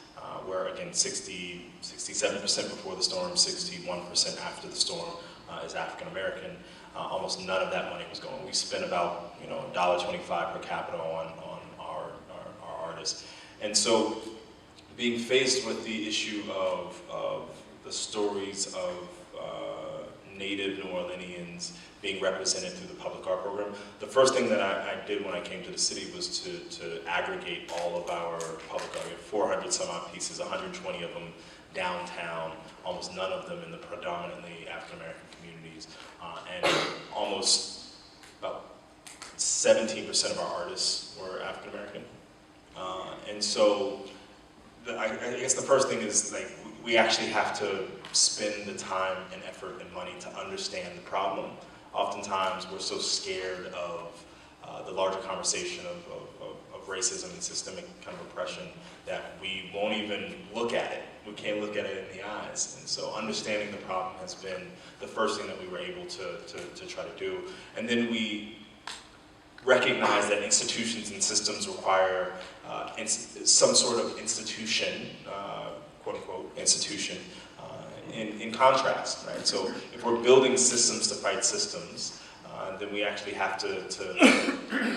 where again 67% before the storm, 61% after the storm is African American. Almost none of that money was going. We spent about $1.25 per capita on our artists, and so being faced with the issue of the stories of Native New Orleanians being represented through the public art program, the first thing that I did when I came to the city was to aggregate all of our public art. We have 400 some odd pieces, 120 of them downtown, almost none of them in the predominantly African American community communities. And almost about 17% of our artists were African American. And so I guess the first thing is like we actually have to spend the time and effort and money to understand the problem. Oftentimes we're so scared of the larger conversation of racism and systemic kind of oppression that we won't even look at it. We can't look at it in the eyes. And so understanding the problem has been the first thing that we were able to try to do. And then we recognize that institutions and systems require some sort of institution, quote unquote, institution, in contrast, right? So if we're building systems to fight systems, then we actually have to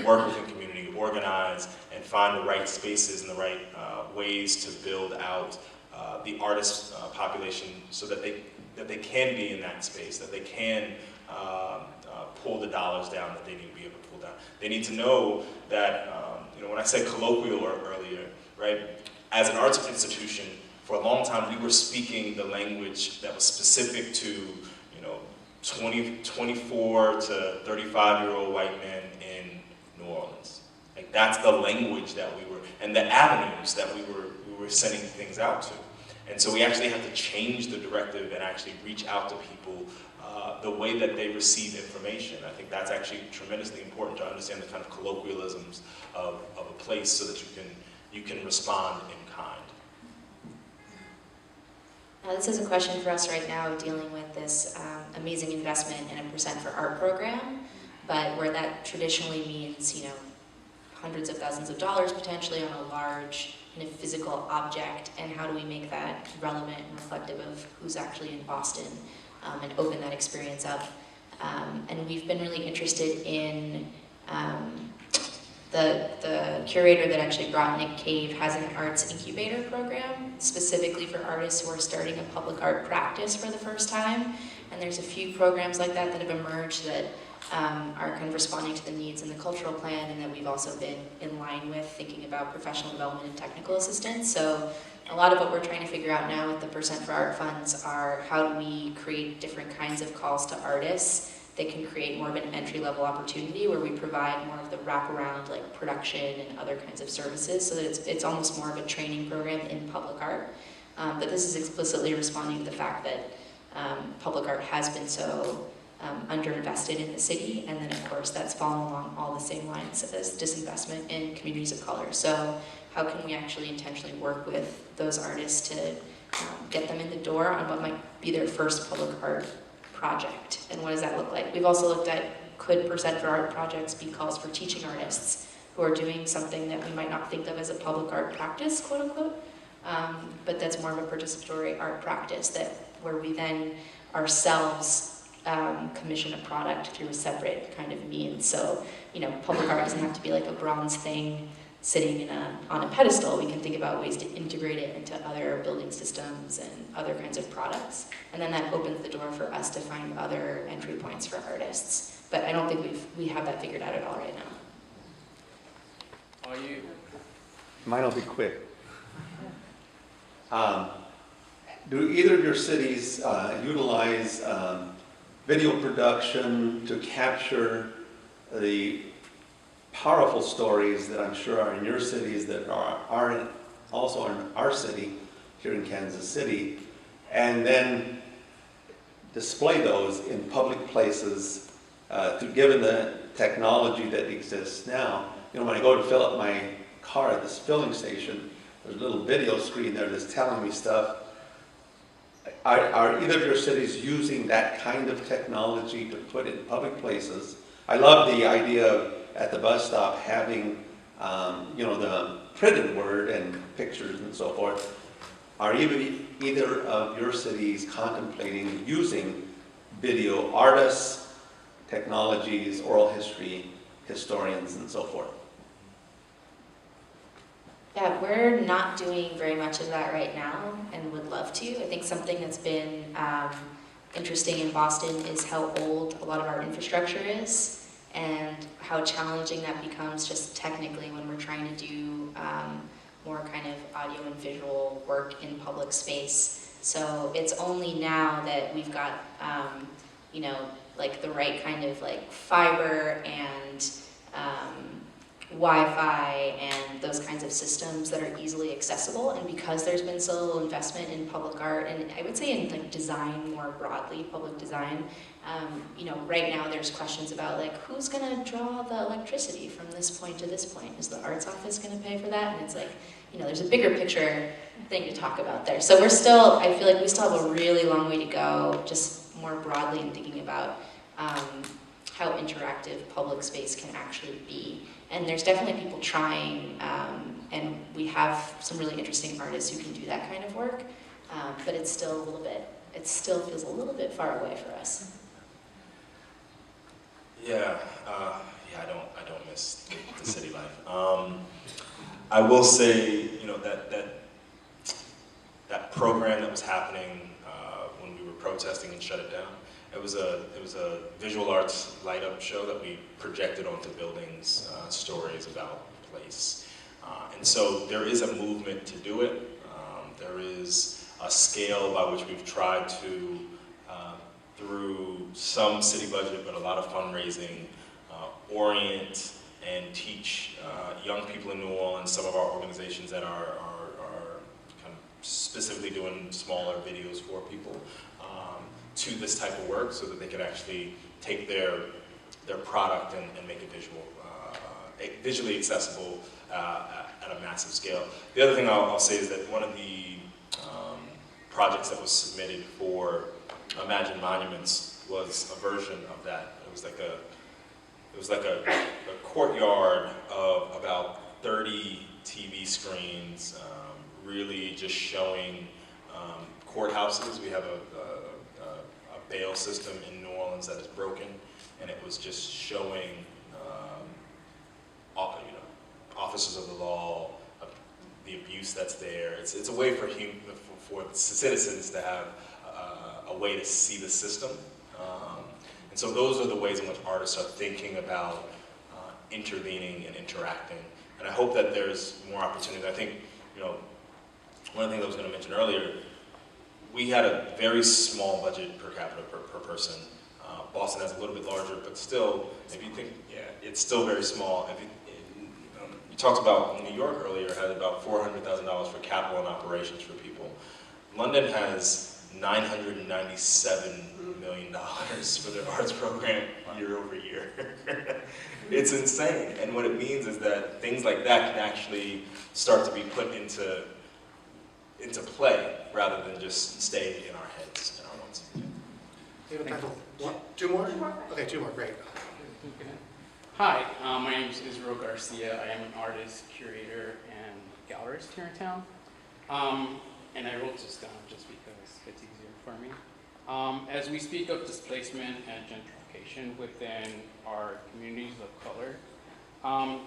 work within community, organize, and find the right spaces and the right ways to build out the artist population so that they can be in that space, that they can pull the dollars down that they need to be able to pull down. They need to know that, when I said colloquial earlier, right, as an arts institution, for a long time we were speaking the language that was specific to, 24 to 35-year-old white men in New Orleans. Like that's the language that we were, and the avenues that we were sending things out to. And so we actually have to change the directive and actually reach out to people the way that they receive information. I think that's actually tremendously important to understand the kind of colloquialisms of a place so that you can respond in kind. Now, this is a question for us right now dealing with this amazing investment in a Percent for Art program, but where that traditionally means, hundreds of thousands of dollars potentially on a large kind of physical object, and how do we make that relevant and reflective of who's actually in Boston and open that experience up. And we've been really interested in the curator that actually brought Nick Cave has an arts incubator program specifically for artists who are starting a public art practice for the first time. And there's a few programs like that that have emerged that are kind of responding to the needs in the cultural plan, and that we've also been in line with thinking about professional development and technical assistance. So a lot of what we're trying to figure out now with the Percent for Art funds are how do we create different kinds of calls to artists that can create more of an entry-level opportunity where we provide more of the wraparound like production and other kinds of services, so that it's almost more of a training program in public art. But this is explicitly responding to the fact that public art has been so underinvested in the city, and then of course that's fallen along all the same lines as disinvestment in communities of color. So how can we actually intentionally work with those artists to get them in the door on what might be their first public art project, and what does that look like? We've also looked at, could Percent for Art projects be calls for teaching artists who are doing something that we might not think of as a public art practice, quote unquote, but that's more of a participatory art practice where we then ourselves commission a product through a separate kind of means. So, public art doesn't have to be like a bronze thing sitting on a pedestal. We can think about ways to integrate it into other building systems and other kinds of products. And then that opens the door for us to find other entry points for artists. But I don't think we have that figured out at all right now. Mine will be quick. Do either of your cities utilize video production to capture the powerful stories that I'm sure are in your cities that are also in our city here in Kansas City, and then display those in public places given the technology that exists now? When I go to fill up my car at this filling station, there's a little video screen there that's telling me stuff. Are either of your cities using that kind of technology to put in public places? I love the idea of at the bus stop having, the printed word and pictures and so forth. Are either of your cities contemplating using video artists, technologies, oral history, historians, and so forth? Yeah, we're not doing very much of that right now and would love to. I think something that's been interesting in Boston is how old a lot of our infrastructure is, and how challenging that becomes just technically when we're trying to do more kind of audio and visual work in public space. So it's only now that we've got you know, like the right kind of like fiber and Wi-Fi and those kinds of systems that are easily accessible. And because there's been so little investment in public art, and I would say in like design more broadly, public design, you know, right now there's questions about like who's gonna draw the electricity from this point to this point? Is the arts office gonna pay for that? And it's like, you know, there's a bigger picture thing to talk about there. So we're still, I feel like we still have a really long way to go, just more broadly in thinking about how interactive public space can actually be. And there's definitely people trying, and we have some really interesting artists who can do that kind of work, but it's still a little bit, it still feels a little bit far away for us. Yeah, I don't miss the city life. I will say, you know, that program that was happening when we were protesting and shut it down. It was a visual arts light up show that we projected onto buildings, stories about the place. And so there is a movement to do it. There is a scale by which we've tried to, through some city budget, but a lot of fundraising, orient and teach young people in New Orleans, some of our organizations that are kind of specifically doing smaller videos for people, to this type of work so that they can actually take their product and make it visually accessible at a massive scale. The other thing I'll say is that one of the projects that was submitted for Imagine Monuments was a version of that. It was like a courtyard of about 30 TV screens, really just showing courthouses. We have a bail system in New Orleans that is broken, and it was just showing officers of the law, the abuse that's there. It's a way for citizens to have a way to see the system. And so those are the ways in which artists are thinking about intervening and interacting. And I hope that there's more opportunity. I think, you know, one of the things I was going to mention earlier, we had a very small budget per capita per person. Boston has a little bit larger, but still, if you think, yeah, it's still very small. You talked about New York earlier had about $400,000 for capital and operations for people. London has $997 million for their arts program year over year. It's insane. And what it means is that things like that can actually start to be put into play rather than just stay in our heads and our minds. We have time for one, two more? Okay, two more, great. Hi, my name is Israel Garcia. I am an artist, curator, and gallerist here in town. And I wrote this down just because it's easier for me. As we speak of displacement and gentrification within our communities of color,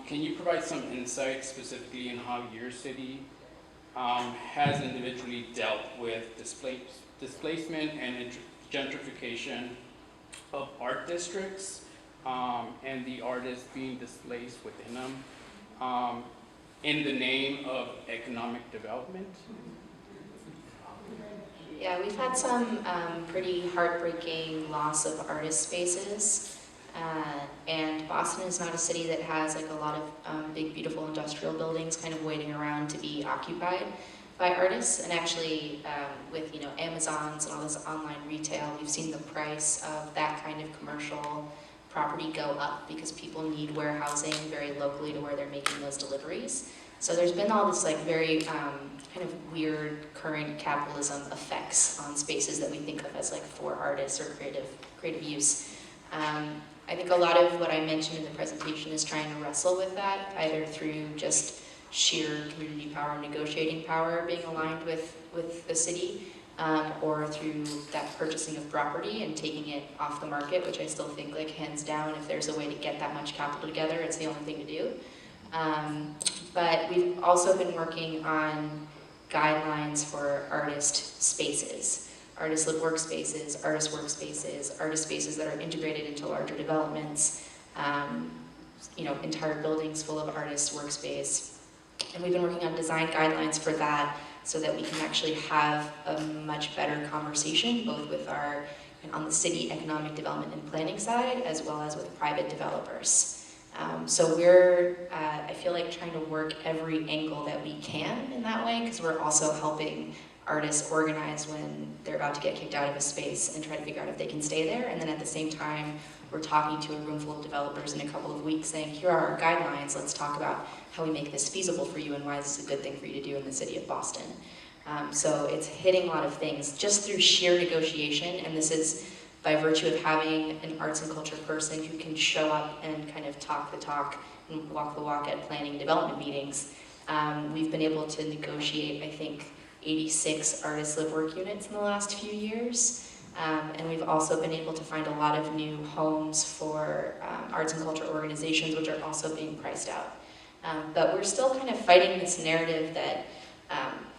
can you provide some insight specifically in how your city has individually dealt with displacement and gentrification of art districts and the artists being displaced within them in the name of economic development? Yeah, we've had some pretty heartbreaking loss of artist spaces. And Boston is not a city that has like a lot of big, beautiful industrial buildings kind of waiting around to be occupied by artists. And actually, with Amazons and all this online retail, we've seen the price of that kind of commercial property go up because people need warehousing very locally to where they're making those deliveries. So there's been all this like very kind of weird current capitalism effects on spaces that we think of as like for artists or creative use. I think a lot of what I mentioned in the presentation is trying to wrestle with that, either through just sheer community power, negotiating power being aligned with the city, or through that purchasing of property and taking it off the market, which I still think like hands down, if there's a way to get that much capital together, it's the only thing to do. But we've also been working on guidelines for artist spaces. Artist live workspaces, artist workspaces, artist spaces that are integrated into larger developments, entire buildings full of artist workspace. And we've been working on design guidelines for that so that we can actually have a much better conversation, both with our and on the city economic development and planning side, as well as with private developers. So we're, I feel like, trying to work every angle that we can in that way, because we're also helping artists organize when they're about to get kicked out of a space and try to figure out if they can stay there. And then at the same time, we're talking to a room full of developers in a couple of weeks saying, here are our guidelines, let's talk about how we make this feasible for you and why this is a good thing for you to do in the city of Boston. So it's hitting a lot of things just through sheer negotiation, and this is by virtue of having an arts and culture person who can show up and kind of talk the talk and walk the walk at planning and development meetings. We've been able to negotiate, I think, 86 artist live work units in the last few years. And we've also been able to find a lot of new homes for arts and culture organizations, which are also being priced out. But we're still kind of fighting this narrative that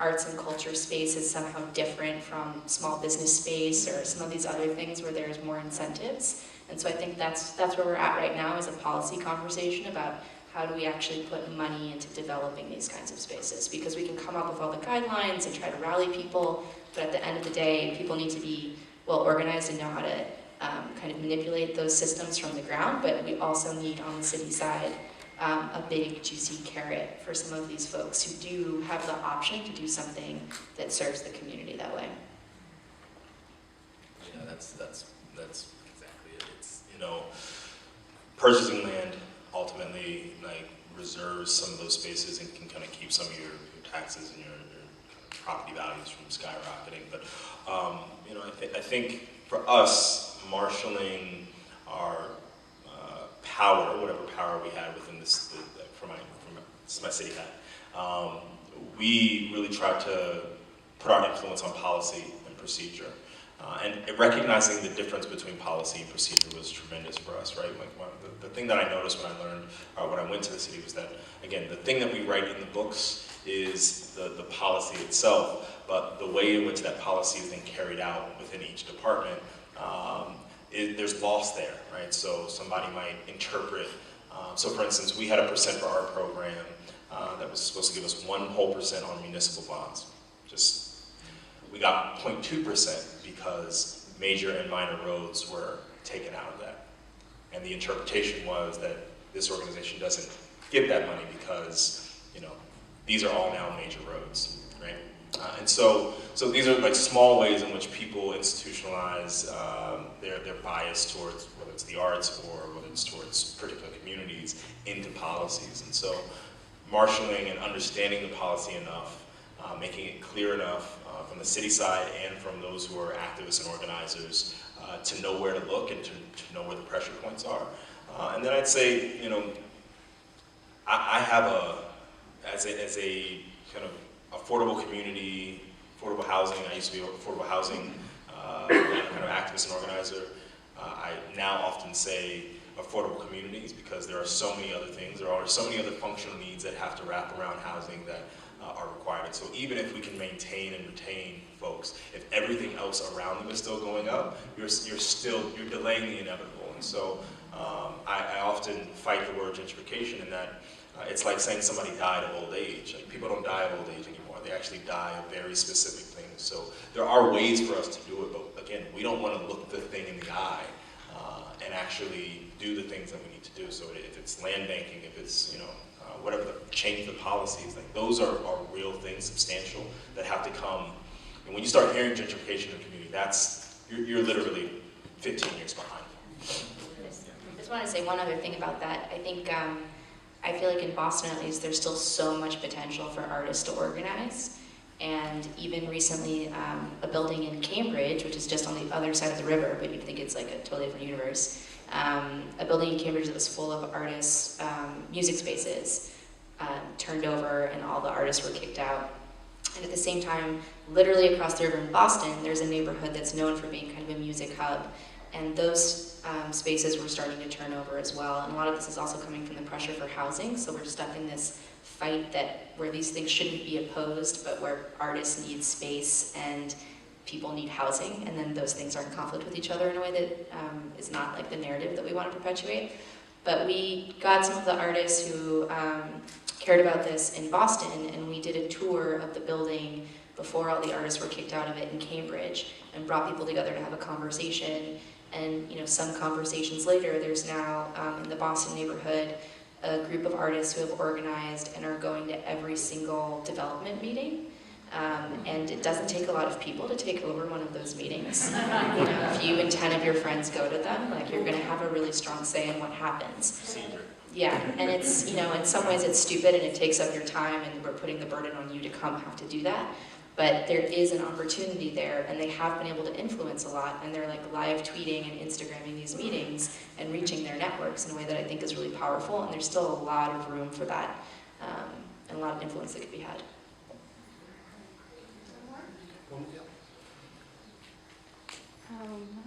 arts and culture space is somehow different from small business space or some of these other things where there's more incentives. And so I think that's where we're at right now, is a policy conversation about how do we actually put money into developing these kinds of spaces, because we can come up with all the guidelines and try to rally people, but at the end of the day, people need to be well organized and know how to kind of manipulate those systems from the ground, but we also need on the city side a big juicy carrot for some of these folks who do have the option to do something that serves the community that way. Yeah, that's exactly it. It's, you know, purchasing land ultimately like reserves some of those spaces and can kind of keep some of your taxes and your property values from skyrocketing. But you know, I think for us, marshaling our power, whatever power we had within this, from my city had, we really tried to put our influence on policy and procedure. And recognizing the difference between policy and procedure was tremendous for us, right? Like the thing that I noticed when I learned, when I went to the city was that, again, the thing that we write in the books is the policy itself, but the way in which that policy is then carried out within each department, there's loss there, right? So somebody might interpret, so for instance, we had a percent for our program that was supposed to give us 1% on municipal bonds. We got 0.2% because major and minor roads were taken out of that. And the interpretation was that this organization doesn't get that money because, you know, these are all now major roads, right? And so these are like small ways in which people institutionalize their bias towards, whether it's the arts or whether it's towards particular communities, into policies. And so marshaling and understanding the policy enough, making it clear enough from the city side and from those who are activists and organizers to know where to look and to know where the pressure points are. And then I'd say, you know, I have as a kind of affordable community, affordable housing, I used to be an affordable housing kind of activist and organizer. I now often say affordable communities because there are so many other things, there are so many other functional needs that have to wrap around housing that are required. And so even if we can maintain and retain folks, if everything else around them is still going up, you're delaying the inevitable. And so I often fight the word gentrification in that it's like saying somebody died of old age. Like, people don't die of old age anymore. They actually die of very specific things. So there are ways for us to do it, but again, we don't want to look the thing in the eye and actually do the things that we need to do. So if it's land banking, if it's, you know, whatever change the policies, like those are real things, substantial, that have to come. And when you start hearing gentrification in the community, you're literally 15 years behind. I just want to say one other thing about that. I think, I feel like in Boston at least, there's still so much potential for artists to organize. And even recently, a building in Cambridge, which is just on the other side of the river, but you'd think it's like a totally different universe, a building in Cambridge that was full of artists' music spaces turned over, and all the artists were kicked out. And at the same time, literally across the river in Boston, there's a neighborhood that's known for being kind of a music hub. And those spaces were starting to turn over as well. And a lot of this is also coming from the pressure for housing. So we're stuck in this fight where these things shouldn't be opposed, but where artists need space and people need housing. And then those things are in conflict with each other in a way that is not like the narrative that we want to perpetuate. But we got some of the artists who cared about this in Boston, and we did a tour of the building before all the artists were kicked out of it in Cambridge, and brought people together to have a conversation. And some conversations later, there's now in the Boston neighborhood a group of artists who have organized and are going to every single development meeting. And it doesn't take a lot of people to take over one of those meetings. If you and 10 of your friends go to them, like, you're going to have a really strong say in what happens. Yeah, and it's, in some ways it's stupid and it takes up your time, and we're putting the burden on you to have to do that. But there is an opportunity there, and they have been able to influence a lot, and they're like live tweeting and Instagramming these meetings and reaching their networks in a way that I think is really powerful, and there's still a lot of room for that, and a lot of influence that could be had.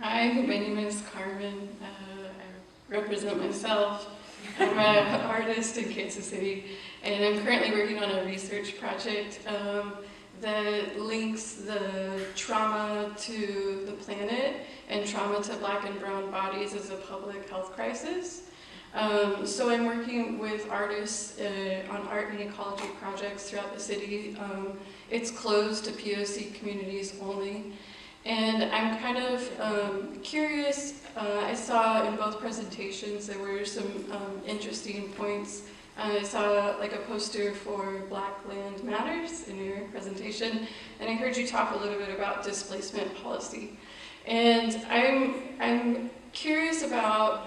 Hi, my name is Carmen. I represent myself. I'm an artist in Kansas City, and I'm currently working on a research project that links the trauma to the planet and trauma to Black and brown bodies as a public health crisis. So I'm working with artists on art and ecology projects throughout the city. It's closed to POC communities only. And I'm kind of curious, I saw in both presentations there were some interesting points. I saw like a poster for Black Land Matters in your presentation, and I heard you talk a little bit about displacement policy. And I'm curious about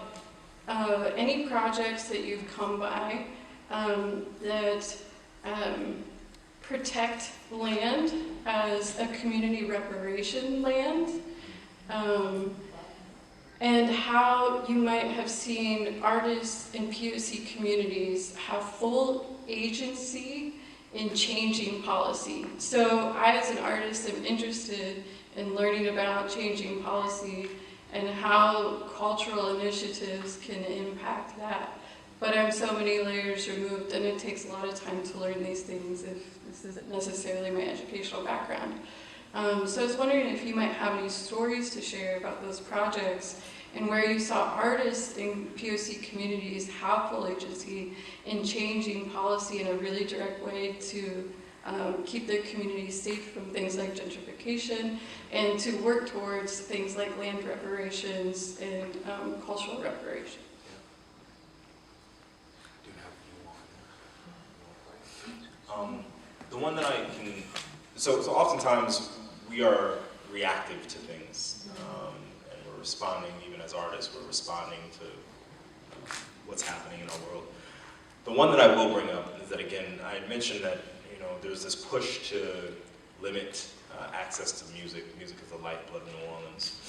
any projects that you've come by that protect land as a community reparation land, and how you might have seen artists in POC communities have full agency in changing policy. So I, as an artist, am interested in learning about changing policy and how cultural initiatives can impact that. But I'm so many layers removed, and it takes a lot of time to learn these things if this isn't necessarily my educational background. So I was wondering if you might have any stories to share about those projects and where you saw artists in POC communities have full agency in changing policy in a really direct way to keep their communities safe from things like gentrification and to work towards things like land reparations and cultural reparation. The one that I can, so oftentimes we are reactive to things, and we're responding, even as artists, we're responding to what's happening in our world. The one that I will bring up is that, again, I had mentioned that, there's this push to limit access to music. Music is the lifeblood of New Orleans.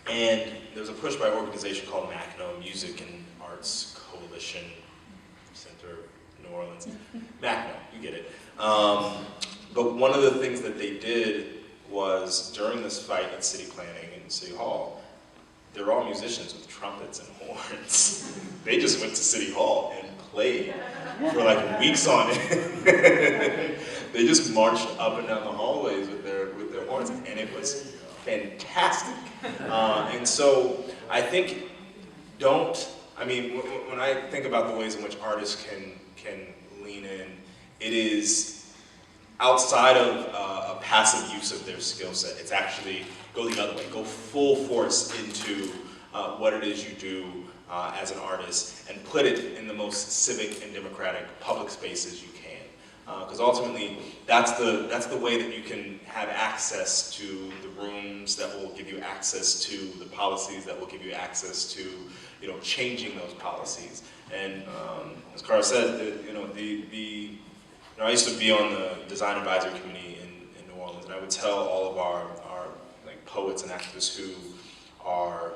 And there's a push by an organization called MACNO, Music and Arts Coalition Center, New Orleans. MACNO, you get it. But one of the things that they did was, during this fight at City Planning and City Hall, they were all musicians with trumpets and horns. They just went to City Hall and played for like weeks on it. They just marched up and down the hallways with their horns, and it was fantastic. And so I think when I think about the ways in which artists can lean in, it is outside of a passive use of their skill set. It's actually go the other way, go full force into what it is you do as an artist, and put it in the most civic and democratic public spaces you can. Because ultimately, that's the way that you can have access to the rooms that will give you access to the policies that will give you access to, changing those policies. And as Cara said, I used to be on the design advisory committee in New Orleans, and I would tell all of our like poets and activists who are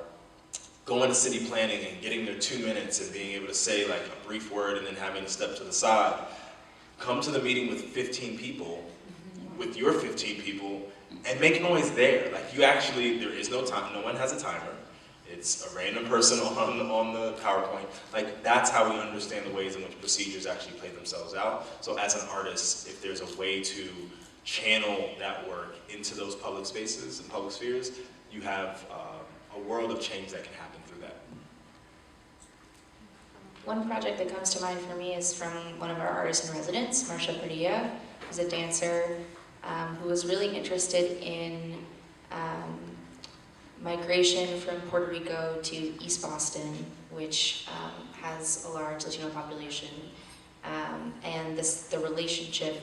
going to city planning and getting their 2 minutes and being able to say like a brief word and then having to step to the side. Come to the meeting with 15 people, with your 15 people, and make noise there. Like there is no time, no one has a timer. It's a random person on the PowerPoint. Like, that's how we understand the ways in which procedures actually play themselves out. So as an artist, if there's a way to channel that work into those public spaces and public spheres, you have a world of change that can happen through that. One project that comes to mind for me is from one of our artists in residence, Marcia Padilla, who's a dancer, who was really interested in migration from Puerto Rico to East Boston, which has a large Latino population, and the relationship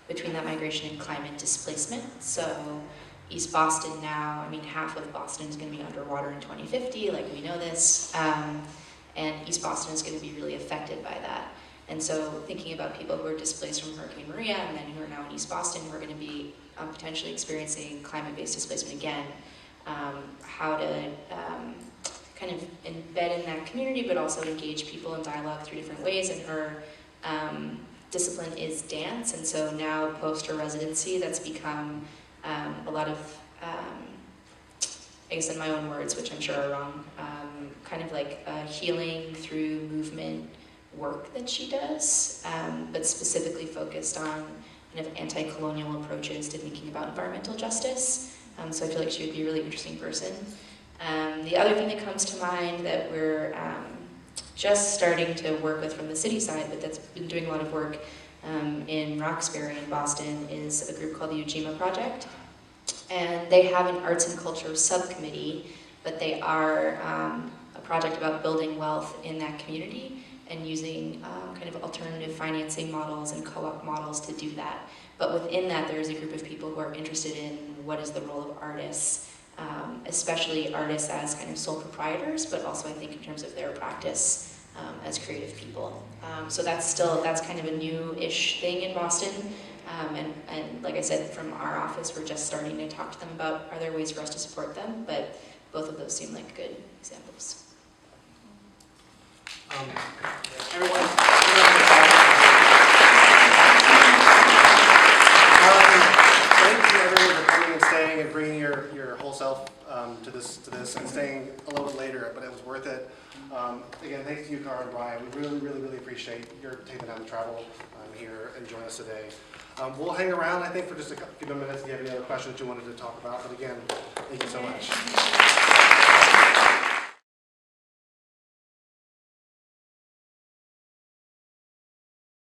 between that migration and climate displacement. So East Boston now, I mean, half of Boston is going to be underwater in 2050, like we know this, and East Boston is going to be really affected by that. And so thinking about people who are displaced from Hurricane Maria and then who are now in East Boston, who are going to be potentially experiencing climate-based displacement again, how to kind of embed in that community, but also engage people in dialogue through different ways. And her discipline is dance, and so now post her residency, that's become a lot of, I guess in my own words, which I'm sure are wrong, kind of like healing through movement work that she does, but specifically focused on kind of anti-colonial approaches to thinking about environmental justice. So I feel like she would be a really interesting person. The other thing that comes to mind that we're just starting to work with from the city side, but that's been doing a lot of work in Roxbury in Boston, is a group called the Ujima Project. And they have an arts and culture subcommittee, but they are a project about building wealth in that community and using kind of alternative financing models and co-op models to do that. But within that, there is a group of people who are interested in what is the role of artists, especially artists as kind of sole proprietors, but also I think in terms of their practice as creative people. So that's kind of a new-ish thing in Boston. And like I said, from our office, we're just starting to talk to them about are there ways for us to support them, but both of those seem like good examples. Everyone, thank you everyone for coming and staying and bringing your whole self to this and staying a little bit later, but it was worth it. Again, thanks to you, Cara and Brian. We really appreciate your taking the time to travel here and join us today. We'll hang around, I think, for just a few minutes if you have any other questions you wanted to talk about. But again, thank you so much.